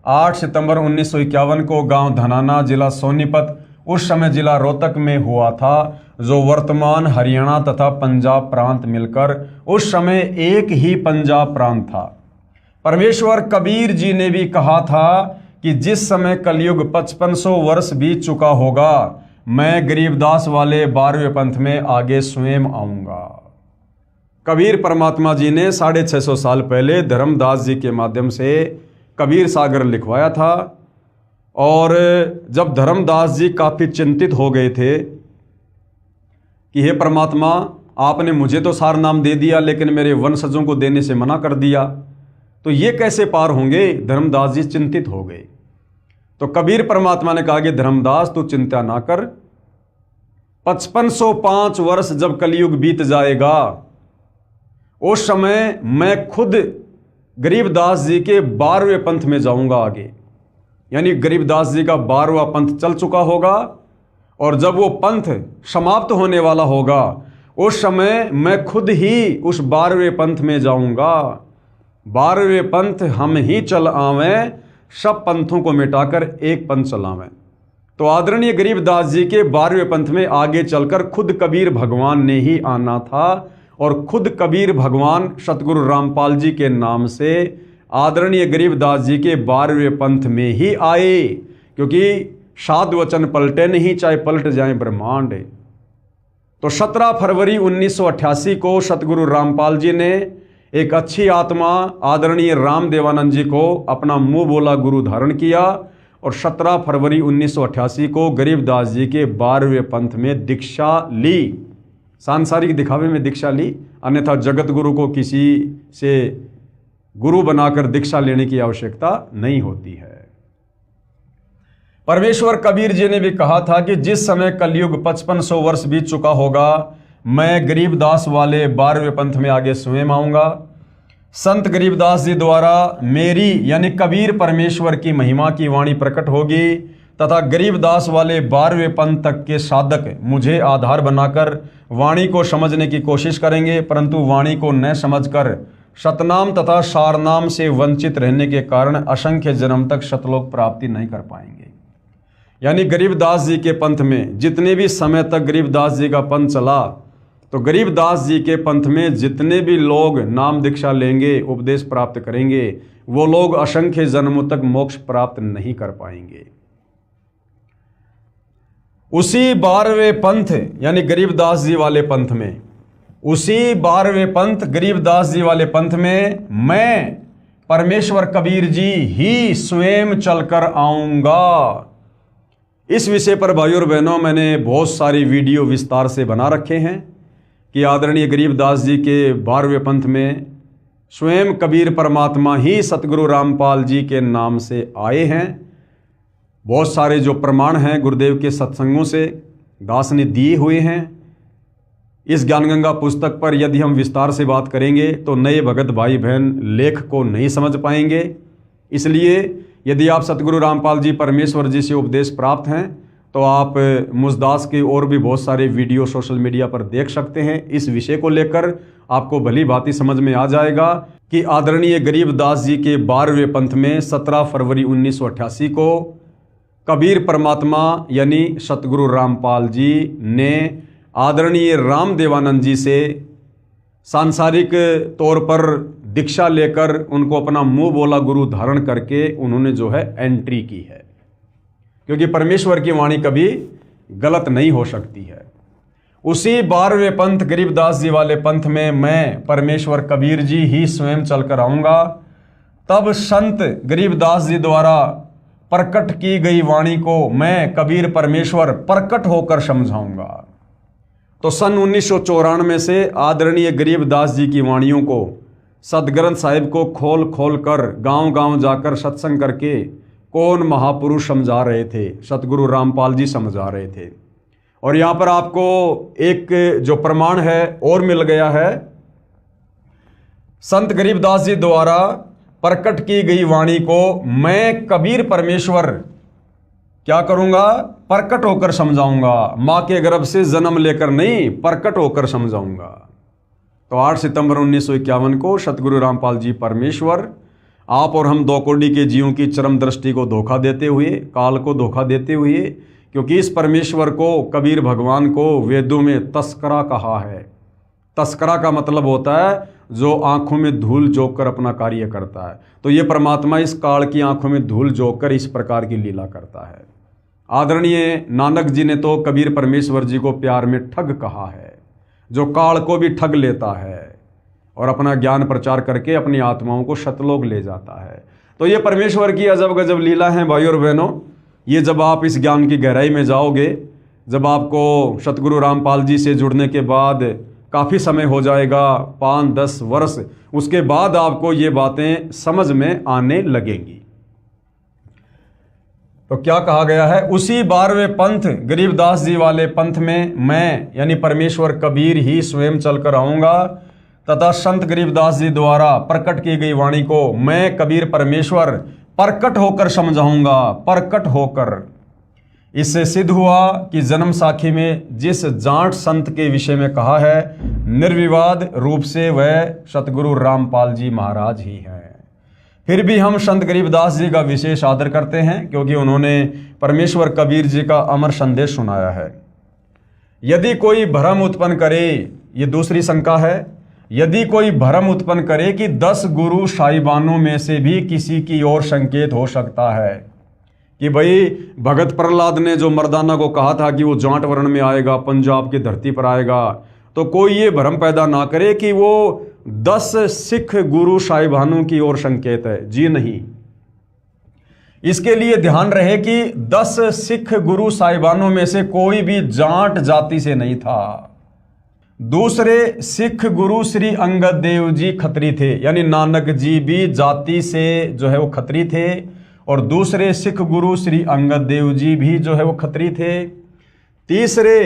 8 सितंबर 1951 को गांव धनाना, जिला सोनीपत, उस समय जिला रोहतक में हुआ था, जो वर्तमान हरियाणा तथा पंजाब प्रांत मिलकर उस समय एक ही पंजाब प्रांत था। परमेश्वर कबीर जी ने भी कहा था कि जिस समय कलयुग 5500 वर्ष बीत चुका होगा, मैं गरीबदास वाले 12वें पंथ में आगे स्वयं आऊंगा। कबीर परमात्मा जी ने 650 साल पहले धर्मदास जी के माध्यम से कबीर सागर लिखवाया था, और जब धर्मदास जी काफ़ी चिंतित हो गए थे कि हे परमात्मा, आपने मुझे तो सार नाम दे दिया लेकिन मेरे वंशजों को देने से मना कर दिया, तो ये कैसे पार होंगे? धर्मदास जी चिंतित हो गए। तो कबीर परमात्मा ने कहा कि धर्मदास तू चिंता ना कर, 5505 वर्ष जब कलयुग बीत जाएगा उस समय मैं खुद गरीबदास जी के 12वें पंथ में जाऊंगा आगे। यानी गरीबदास जी का 12वां पंथ चल चुका होगा, और जब वो पंथ समाप्त होने वाला होगा उस समय मैं खुद ही उस 12वें पंथ में जाऊंगा। 12वें पंथ हम ही चल आवें, सब पंथों को मिटाकर एक पंथ चलावें। तो आदरणीय गरीबदास जी के 12वें पंथ में आगे चलकर खुद कबीर भगवान ने ही आना था, और खुद कबीर भगवान सतगुरु रामपाल जी के नाम से आदरणीय गरीबदास जी के 12वें पंथ में ही आए, क्योंकि साधु वचन पलटे नहीं, चाहे पलट जाए ब्रह्मांड। तो 17 फरवरी 1988 को सतगुरु रामपाल जी ने एक अच्छी आत्मा आदरणीय राम देवानंद जी को अपना मुंह बोला गुरु धारण किया, और 17 फरवरी 1988 को गरीबदास जी के 12वें पंथ में दीक्षा ली। सांसारिक दिखावे में दीक्षा ली, अन्यथा जगत गुरु को किसी से गुरु बनाकर दीक्षा लेने की आवश्यकता नहीं होती है। परमेश्वर कबीर जी ने भी कहा था कि जिस समय कलयुग 5500 वर्ष बीत चुका होगा, मैं गरीबदास वाले 12वें पंथ में आगे स्वयं आऊंगा। संत गरीबदास जी द्वारा मेरी यानी कबीर परमेश्वर की महिमा की वाणी प्रकट होगी, तथा गरीबदास वाले 12वें पंथ तक के साधक मुझे आधार बनाकर वाणी को समझने की कोशिश करेंगे, परंतु वाणी को न समझकर शतनाम तथा सारनाम से वंचित रहने के कारण असंख्य जन्म तक शतलोक प्राप्ति नहीं कर पाएंगे। यानी गरीबदास जी के पंथ में जितने भी समय तक गरीबदास जी का पंथ चला, तो गरीबदास जी के पंथ में जितने भी लोग नाम दीक्षा लेंगे, उपदेश प्राप्त करेंगे, वो लोग असंख्य जन्मों तक मोक्ष प्राप्त नहीं कर पाएंगे। उसी 12वें पंथ यानी गरीबदास जी वाले पंथ में, उसी 12वें पंथ गरीबदास जी वाले पंथ में मैं परमेश्वर कबीर जी ही स्वयं चलकर आऊंगा। इस विषय पर भाइयों और बहनों मैंने बहुत सारी वीडियो विस्तार से बना रखे हैं कि आदरणीय गरीबदास जी के 12वें पंथ में स्वयं कबीर परमात्मा ही सतगुरु रामपाल जी के नाम से आए हैं। बहुत सारे जो प्रमाण हैं गुरुदेव के सत्संगों से दास ने दिए हुए हैं। इस ज्ञानगंगा पुस्तक पर यदि हम विस्तार से बात करेंगे तो नए भगत भाई बहन लेख को नहीं समझ पाएंगे। इसलिए यदि आप सतगुरु रामपाल जी परमेश्वर जी से उपदेश प्राप्त हैं तो आप मुझदास के और भी बहुत सारे वीडियो सोशल मीडिया पर देख सकते हैं। इस विषय को लेकर आपको भली भांति समझ में आ जाएगा कि आदरणीय गरीबदास जी के 12वें पंथ में 17 फरवरी 1988 को कबीर परमात्मा यानी सतगुरु रामपाल जी ने आदरणीय रामदेवानंद जी से सांसारिक तौर पर दीक्षा लेकर उनको अपना मुंह बोला गुरु धारण करके उन्होंने जो है एंट्री की है, क्योंकि परमेश्वर की वाणी कभी गलत नहीं हो सकती है। उसी 12वें पंथ गरीबदास जी वाले पंथ में मैं परमेश्वर कबीर जी ही स्वयं चलकर आऊंगा। तब संत गरीबदास जी द्वारा प्रकट की गई वाणी को मैं कबीर परमेश्वर प्रकट होकर समझाऊंगा। तो सन 1994 से आदरणीय गरीबदास जी की वाणियों को सदग्रंथ साहिब को खोल खोल कर गांव गांव जाकर सत्संग करके कौन महापुरुष समझा रहे थे, सतगुरु रामपाल जी समझा रहे थे। और यहाँ पर आपको एक जो प्रमाण है और मिल गया है, संत गरीबदास जी द्वारा प्रकट की गई वाणी को मैं कबीर परमेश्वर क्या करूंगा, प्रकट होकर समझाऊंगा। मां के गर्भ से जन्म लेकर नहीं, प्रकट होकर समझाऊंगा। तो 8 सितंबर 1951 को सतगुरु रामपाल जी परमेश्वर आप और हम दो कोटि के जीवों की चरम दृष्टि को धोखा देते हुए, काल को धोखा देते हुए, क्योंकि इस परमेश्वर को कबीर भगवान को वेदों में तस्करा कहा है। तस्करा का मतलब होता है जो आंखों में धूल झोंक कर अपना कार्य करता है। तो ये परमात्मा इस काल की आंखों में धूल झोंक कर इस प्रकार की लीला करता है। आदरणीय नानक जी ने तो कबीर परमेश्वर जी को प्यार में ठग कहा है, जो काल को भी ठग लेता है और अपना ज्ञान प्रचार करके अपनी आत्माओं को शतलोक ले जाता है। तो ये परमेश्वर की अजब गजब लीला है भाइयों और बहनों। ये जब आप इस ज्ञान की गहराई में जाओगे, जब आपको सतगुरु रामपाल जी से जुड़ने के बाद काफ़ी समय हो जाएगा, 5-10 वर्ष, उसके बाद आपको ये बातें समझ में आने लगेंगी। तो क्या कहा गया है, उसी 12वें पंथ गरीबदास जी वाले पंथ में मैं यानी परमेश्वर कबीर ही स्वयं चलकर आऊंगा तथा संत गरीबदास जी द्वारा प्रकट की गई वाणी को मैं कबीर परमेश्वर प्रकट होकर समझाऊंगा। प्रकट होकर, इससे सिद्ध हुआ कि जन्म साखी में जिस जाट संत के विषय में कहा है, निर्विवाद रूप से वह सतगुरु रामपाल जी महाराज ही हैं। फिर भी हम संत गरीबदास जी का विशेष आदर करते हैं, क्योंकि उन्होंने परमेश्वर कबीर जी का अमर संदेश सुनाया है। यदि कोई भ्रम उत्पन्न करे, ये दूसरी शंका है, यदि कोई भ्रम उत्पन्न करे कि 10 गुरु साहिबानों में से भी किसी की ओर संकेत हो सकता है कि भाई भगत प्रहलाद ने जो मर्दाना को कहा था कि वो जाट वर्ण में आएगा, पंजाब की धरती पर आएगा, तो कोई ये भ्रम पैदा ना करे कि वो 10 सिख गुरु साहिबानों की ओर संकेत है। जी नहीं, इसके लिए ध्यान रहे कि 10 सिख गुरु साहिबानों में से कोई भी जाट जाति से नहीं था। दूसरे सिख गुरु श्री अंगद देव जी खत्री थे, यानी नानक जी भी जाति से जो है वो खत्री थे, और दूसरे सिख गुरु श्री अंगद देव जी भी जो है वो खत्री थे। तीसरे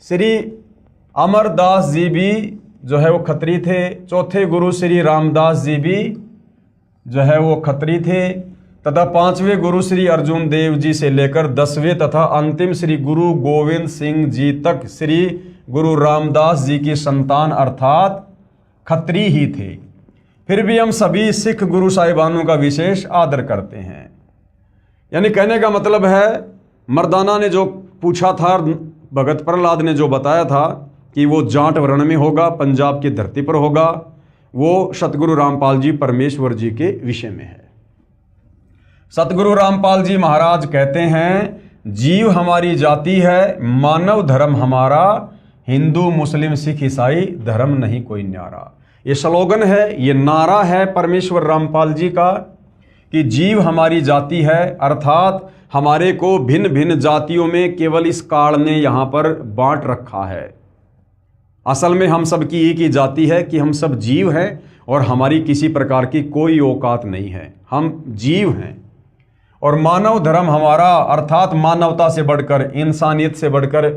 श्री अमरदास जी भी जो है वो खत्री थे। चौथे गुरु श्री रामदास जी भी जो है वो खत्री थे, तथा 5वें गुरु श्री अर्जुन देव जी से लेकर 10वें तथा अंतिम श्री गुरु गोविंद सिंह जी तक श्री गुरु रामदास जी की संतान अर्थात खत्री ही थे। फिर भी हम सभी सिख गुरु साहिबानों का विशेष आदर करते हैं। यानी कहने का मतलब है, मर्दाना ने जो पूछा था, भगत प्रहलाद ने जो बताया था कि वो जाट वर्ण में होगा, पंजाब की धरती पर होगा, वो सतगुरु रामपाल जी परमेश्वर जी के विषय में है। सतगुरु रामपाल जी महाराज कहते हैं, जीव हमारी जाति है, मानव धर्म हमारा, हिंदू मुस्लिम सिख ईसाई धर्म नहीं कोई न्यारा। ये स्लोगन है, ये नारा है परमेश्वर रामपाल जी का कि जीव हमारी जाति है, अर्थात हमारे को भिन्न भिन्न जातियों में केवल इस काल ने यहाँ पर बांट रखा है। असल में हम सब की एक ही जाति है कि हम सब जीव हैं और हमारी किसी प्रकार की कोई औकात नहीं है, हम जीव हैं। और मानव धर्म हमारा, अर्थात मानवता से बढ़कर, इंसानियत से बढ़कर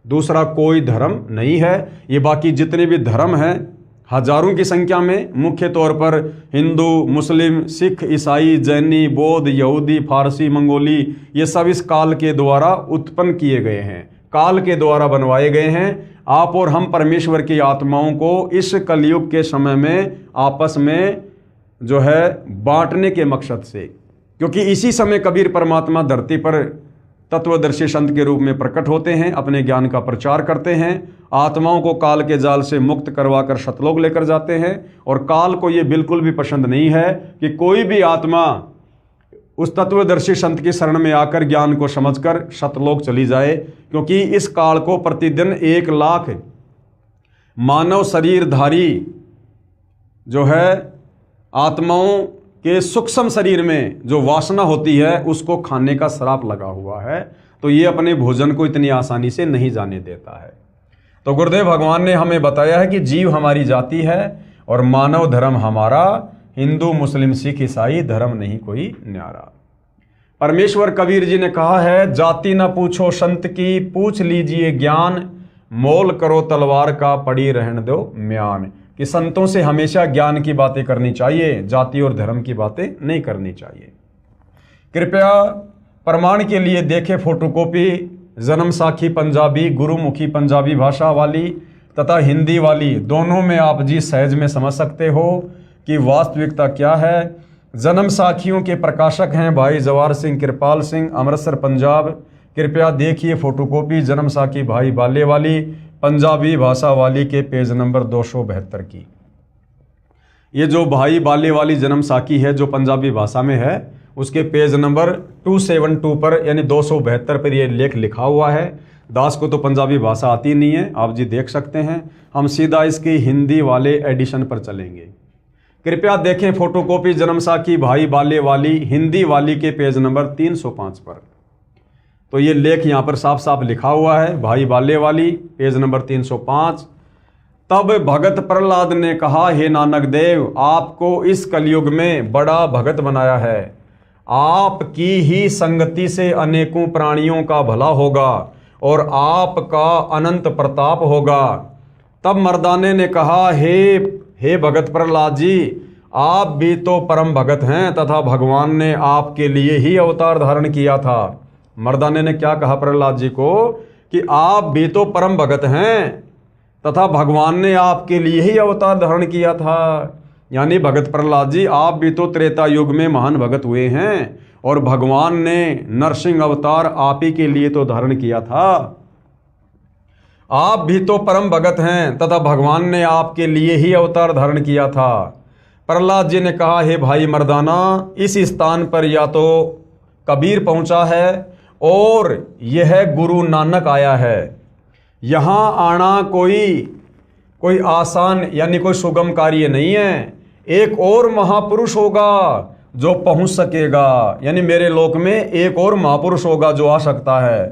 दूसरा कोई धर्म नहीं है। ये बाकी जितने भी धर्म हैं हजारों की संख्या में, मुख्य तौर पर हिंदू, मुस्लिम, सिख, ईसाई, जैनी, बौद्ध, यहूदी, फारसी, मंगोली, ये सब इस काल के द्वारा उत्पन्न किए गए हैं, काल के द्वारा बनवाए गए हैं। आप और हम परमेश्वर की आत्माओं को इस कलयुग के समय में आपस में जो है बांटने के मकसद से, क्योंकि इसी समय कबीर परमात्मा धरती पर तत्वदर्शी संत के रूप में प्रकट होते हैं, अपने ज्ञान का प्रचार करते हैं, आत्माओं को काल के जाल से मुक्त करवाकर सतलोक लेकर जाते हैं। और काल को ये बिल्कुल भी पसंद नहीं है कि कोई भी आत्मा उस तत्वदर्शी संत की शरण में आकर ज्ञान को समझकर सतलोक चली जाए, क्योंकि इस काल को प्रतिदिन 1 लाख मानव शरीरधारी जो है आत्माओं के सूक्ष्म शरीर में जो वासना होती है उसको खाने का श्राप लगा हुआ है, तो ये अपने भोजन को इतनी आसानी से नहीं जाने देता है। तो गुरुदेव भगवान ने हमें बताया है कि जीव हमारी जाति है और मानव धर्म हमारा, हिंदू मुस्लिम सिख ईसाई धर्म नहीं कोई न्यारा। परमेश्वर कबीर जी ने कहा है, जाति न पूछो संत की, पूछ लीजिए ज्ञान, मोल करो तलवार का, पड़ी रहने दो म्यान। कि संतों से हमेशा ज्ञान की बातें करनी चाहिए, जाति और धर्म की बातें नहीं करनी चाहिए। कृपया प्रमाण के लिए देखें फोटोकॉपी जन्म साखी पंजाबी, गुरुमुखी पंजाबी भाषा वाली तथा हिंदी वाली, दोनों में आप जी सहज में समझ सकते हो कि वास्तविकता क्या है। जन्म साखियों के प्रकाशक हैं भाई जवाहर सिंह कृपाल सिंह, अमृतसर पंजाब। कृपया देखिए फोटोकॉपी जन्म साखी भाई बाले वाली पंजाबी भाषा वाली के पेज नंबर 272 की। ये जो भाई बाले वाली जन्म साखी है जो पंजाबी भाषा में है, उसके पेज नंबर 272 पर यानी 272 पर ये लेख लिखा हुआ है। दास को तो पंजाबी भाषा आती नहीं है, आप जी देख सकते हैं। हम सीधा इसकी हिंदी वाले एडिशन पर चलेंगे। कृपया देखें फोटोकॉपी जन्म साखी भाई बाले वाली हिंदी वाली के पेज नंबर 305 पर। तो ये लेख यहाँ पर साफ साफ लिखा हुआ है, भाई बाले वाली पेज नंबर 305। तब भगत प्रहलाद ने कहा, हे नानक देव, आपको इस कलयुग में बड़ा भगत बनाया है। आपकी ही संगति से अनेकों प्राणियों का भला होगा और आपका अनंत प्रताप होगा। तब मर्दाने ने कहा, हे भगत प्रहलाद जी, आप भी तो परम भगत हैं तथा भगवान ने आपके लिए ही अवतार धारण किया था। मर्दाने ने क्या कहा प्रहलाद जी को कि आप भी तो परम भगत हैं तथा भगवान ने आपके लिए ही अवतार धारण किया था। यानी भगत प्रहलाद जी, आप भी तो त्रेता युग में महान भगत हुए हैं और भगवान ने नरसिंह अवतार आप ही के लिए तो धारण किया था। आप भी तो परम भगत हैं तथा भगवान ने आपके लिए ही अवतार धारण किया था। प्रहलाद जी ने कहा, हे भाई मर्दाना, इस स्थान पर या तो कबीर पहुंचा है और यह गुरु नानक आया है। यहाँ आना कोई आसान यानी कोई सुगम कार्य नहीं है। एक और महापुरुष होगा जो पहुंच सकेगा, यानी मेरे लोक में एक और महापुरुष होगा जो आ सकता है।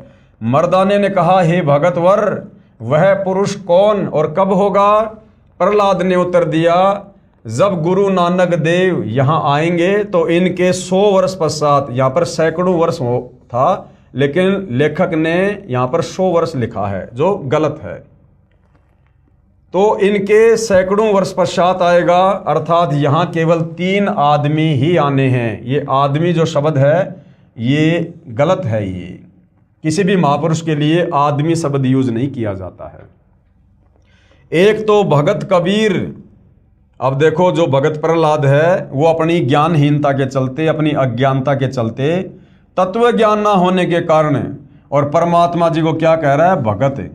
मर्दाने ने कहा, हे भगतवर, वह पुरुष कौन और कब होगा? प्रहलाद ने उत्तर दिया, जब गुरु नानक देव यहाँ आएंगे तो इनके 100 वर्ष पश्चात। यहाँ पर सैकड़ों वर्ष था, लेकिन लेखक ने यहाँ पर 100 वर्ष लिखा है जो गलत है। तो इनके सैकड़ों वर्ष पश्चात आएगा, अर्थात यहाँ केवल 3 आदमी ही आने हैं। ये आदमी जो शब्द है ये गलत है। ये किसी भी महापुरुष के लिए आदमी शब्द यूज नहीं किया जाता है। एक तो भगत कबीर अब देखो, जो भगत प्रहलाद है वो अपनी ज्ञानहीनता के चलते, अपनी अज्ञानता के चलते, तत्व ज्ञान ना होने के कारण, और परमात्मा जी को क्या कह रहा है? भगत।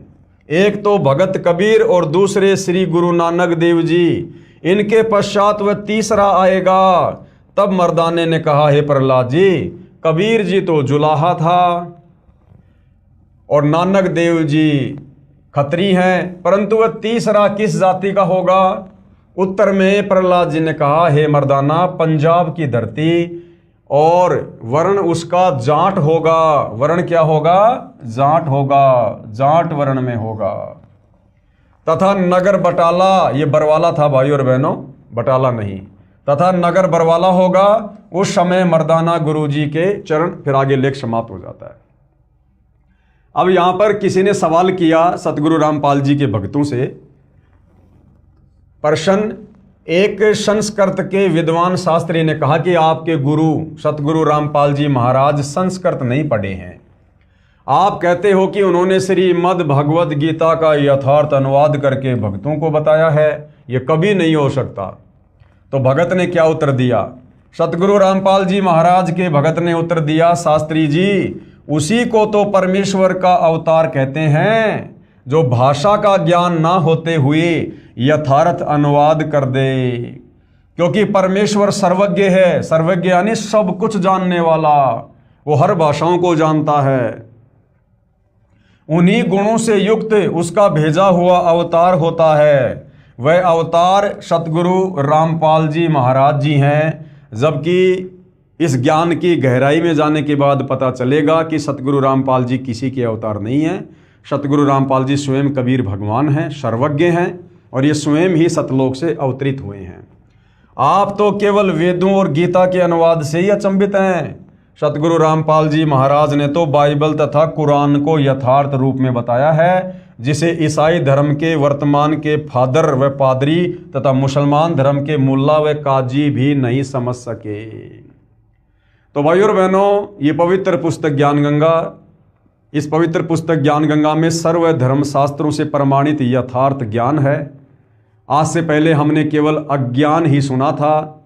एक तो भगत कबीर और दूसरे श्री गुरु नानक देव जी, इनके पश्चात वह तीसरा आएगा। तब मर्दाने ने कहा, हे प्रहलाद जी, कबीर जी तो जुलाहा था और नानक देव जी खत्री हैं, परंतु वह तीसरा किस जाति का होगा? उत्तर में प्रहलाद जी ने कहा, हे मर्दाना, पंजाब की धरती, और वर्ण उसका जाट होगा। वर्ण क्या होगा? जाट होगा, जाट वर्ण में होगा। तथा नगर बटाला, ये बरवाला था भाई और बहनों, बटाला नहीं, तथा नगर बरवाला होगा। उस समय मर्दाना गुरु जी के चरण, फिर आगे लेख समाप्त हो जाता है। अब यहां पर किसी ने सवाल किया सतगुरु रामपाल जी के भक्तों से, प्रश्न, एक संस्कृत के विद्वान शास्त्री ने कहा कि आपके गुरु सतगुरु रामपाल जी महाराज संस्कृत नहीं पढ़े हैं। आप कहते हो कि उन्होंने श्रीमद् भगवद गीता का यथार्थ अनुवाद करके भक्तों को बताया है, यह कभी नहीं हो सकता। तो भगत ने क्या उत्तर दिया? सतगुरु रामपाल जी महाराज के भगत ने उत्तर दिया, शास्त्री जी, उसी को तो परमेश्वर का अवतार कहते हैं जो भाषा का ज्ञान ना होते हुए यथार्थ अनुवाद कर दे। क्योंकि परमेश्वर सर्वज्ञ है, सर्वज्ञ यानी सब कुछ जानने वाला, वो हर भाषाओं को जानता है। उन्हीं गुणों से युक्त उसका भेजा हुआ अवतार होता है। वह अवतार सतगुरु रामपाल जी महाराज जी हैं। जबकि इस ज्ञान की गहराई में जाने के बाद पता चलेगा कि सतगुरु रामपाल जी किसी के अवतार नहीं हैं। सतगुरु रामपाल जी स्वयं कबीर भगवान हैं, सर्वज्ञ हैं, और ये स्वयं ही सतलोक से अवतरित हुए हैं। आप तो केवल वेदों और गीता के अनुवाद से ही अचंभित हैं। सतगुरु रामपाल जी महाराज ने तो बाइबल तथा कुरान को यथार्थ रूप में बताया है, जिसे ईसाई धर्म के वर्तमान के फादर व पादरी तथा मुसलमान धर्म के मुल्ला व काजी भी नहीं समझ सके। तो भाइयों और बहनों, ये पवित्र पुस्तक ज्ञान गंगा, इस पवित्र पुस्तक ज्ञान गंगा में सर्व धर्म शास्त्रों से प्रमाणित यथार्थ ज्ञान है। आज से पहले हमने केवल अज्ञान ही सुना था।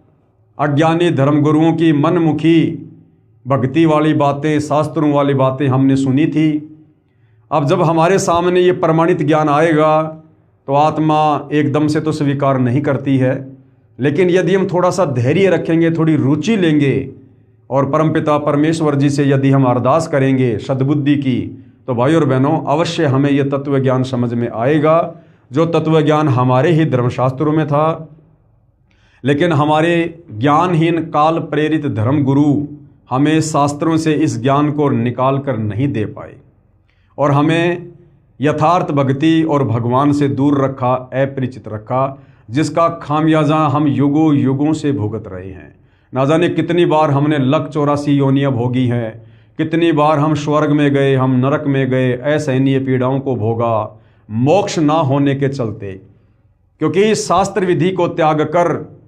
अज्ञानी धर्मगुरुओं की मनमुखी भक्ति वाली बातें, शास्त्रों वाली बातें हमने सुनी थी। अब जब हमारे सामने ये प्रमाणित ज्ञान आएगा तो आत्मा एकदम से तो स्वीकार नहीं करती है, लेकिन यदि हम थोड़ा सा धैर्य रखेंगे, थोड़ी रुचि लेंगे और परमपिता परमेश्वर जी से यदि हम अरदास करेंगे सद्बुद्धि की, तो भाई और बहनों, अवश्य हमें यह तत्व ज्ञान समझ में आएगा, जो तत्व ज्ञान हमारे ही धर्मशास्त्रों में था। लेकिन हमारे ज्ञानहीन काल प्रेरित धर्म गुरु हमें शास्त्रों से इस ज्ञान को निकाल कर नहीं दे पाए और हमें यथार्थ भक्ति और भगवान से दूर रखा, अपरिचित रखा, जिसका खामियाजा हम युगों युगों से भुगत रहे हैं। ना जाने कितनी बार हमने लख 84 योनियाँ भोगी हैं, कितनी बार हम स्वर्ग में गए, हम नरक में गए, असहनीय पीड़ाओं को भोगा, मोक्ष ना होने के चलते। क्योंकि शास्त्र विधि को त्याग कर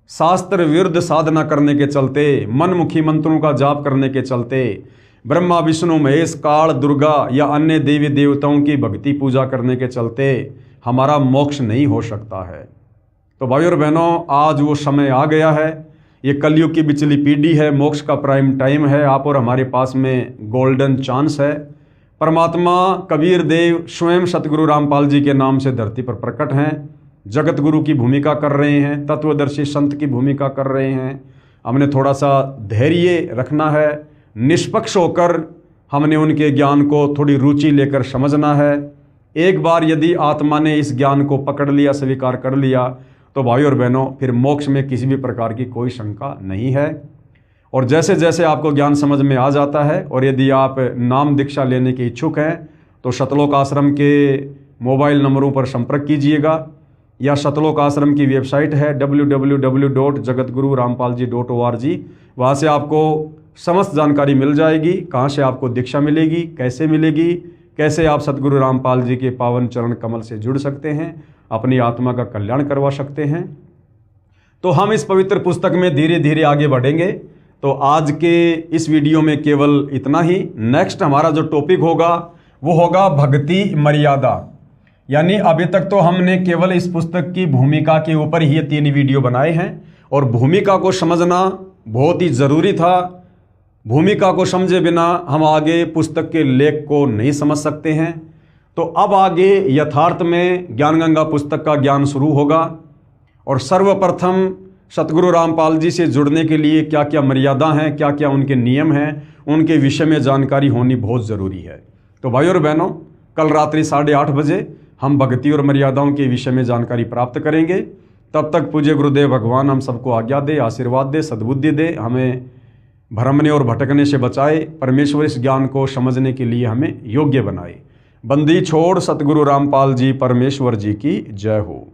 शास्त्र विरुद्ध साधना करने के चलते, मनमुखी मंत्रों का जाप करने के चलते, ब्रह्मा विष्णु महेश काल दुर्गा या अन्य देवी देवताओं की भक्ति पूजा करने के चलते हमारा मोक्ष नहीं हो सकता है। तो भाई और बहनों, आज वो समय आ गया है। ये कलयुग की बिचली पीढ़ी है, मोक्ष का प्राइम टाइम है। आप और हमारे पास में गोल्डन चांस है। परमात्मा कबीर देव स्वयं सतगुरु रामपाल जी के नाम से धरती पर प्रकट हैं, जगत गुरु की भूमिका कर रहे हैं, तत्वदर्शी संत की भूमिका कर रहे हैं। हमने थोड़ा सा धैर्य रखना है, निष्पक्ष होकर हमने उनके ज्ञान को थोड़ी रुचि लेकर समझना है। एक बार यदि आत्मा ने इस ज्ञान को पकड़ लिया, स्वीकार कर लिया, तो भाई और बहनों, फिर मोक्ष में किसी भी प्रकार की कोई शंका नहीं है। और जैसे जैसे आपको ज्ञान समझ में आ जाता है, और यदि आप नाम दीक्षा लेने के इच्छुक हैं, तो शतलोक आश्रम के मोबाइल नंबरों पर संपर्क कीजिएगा, या शतलोक आश्रम की वेबसाइट है www.jagatgururampalji.org। वहाँ से आपको समस्त जानकारी मिल जाएगी, कहाँ से आपको दीक्षा मिलेगी, कैसे मिलेगी, कैसे आप सतगुरु रामपाल जी के पावन चरण कमल से जुड़ सकते हैं, अपनी आत्मा का कल्याण करवा सकते हैं। तो हम इस पवित्र पुस्तक में धीरे धीरे आगे बढ़ेंगे। तो आज के इस वीडियो में केवल इतना ही। नेक्स्ट हमारा जो टॉपिक होगा वो होगा भक्ति मर्यादा, यानी अभी तक तो हमने केवल इस पुस्तक की भूमिका के ऊपर ही ये 3 वीडियो बनाए हैं और भूमिका को समझना बहुत ही ज़रूरी था। भूमिका को समझे बिना हम आगे पुस्तक के लेख को नहीं समझ सकते हैं। तो अब आगे यथार्थ में ज्ञानगंगा पुस्तक का ज्ञान शुरू होगा और सर्वप्रथम सतगुरु रामपाल जी से जुड़ने के लिए क्या क्या मर्यादा हैं, क्या क्या उनके नियम हैं, उनके विषय में जानकारी होनी बहुत ज़रूरी है। तो भाई और बहनों, कल रात्रि 8:30 बजे हम भक्ति और मर्यादाओं के विषय में जानकारी प्राप्त करेंगे। तब तक पूज्य गुरुदेव भगवान हम सबको आज्ञा दे, आशीर्वाद दे, सद्बुद्धि दे, हमें भ्रमने और भटकने से बचाए, परमेश्वर इस ज्ञान को समझने के लिए हमें योग्य बनाए। बंदी छोड़ सतगुरु रामपाल जी परमेश्वर जी की जय हो।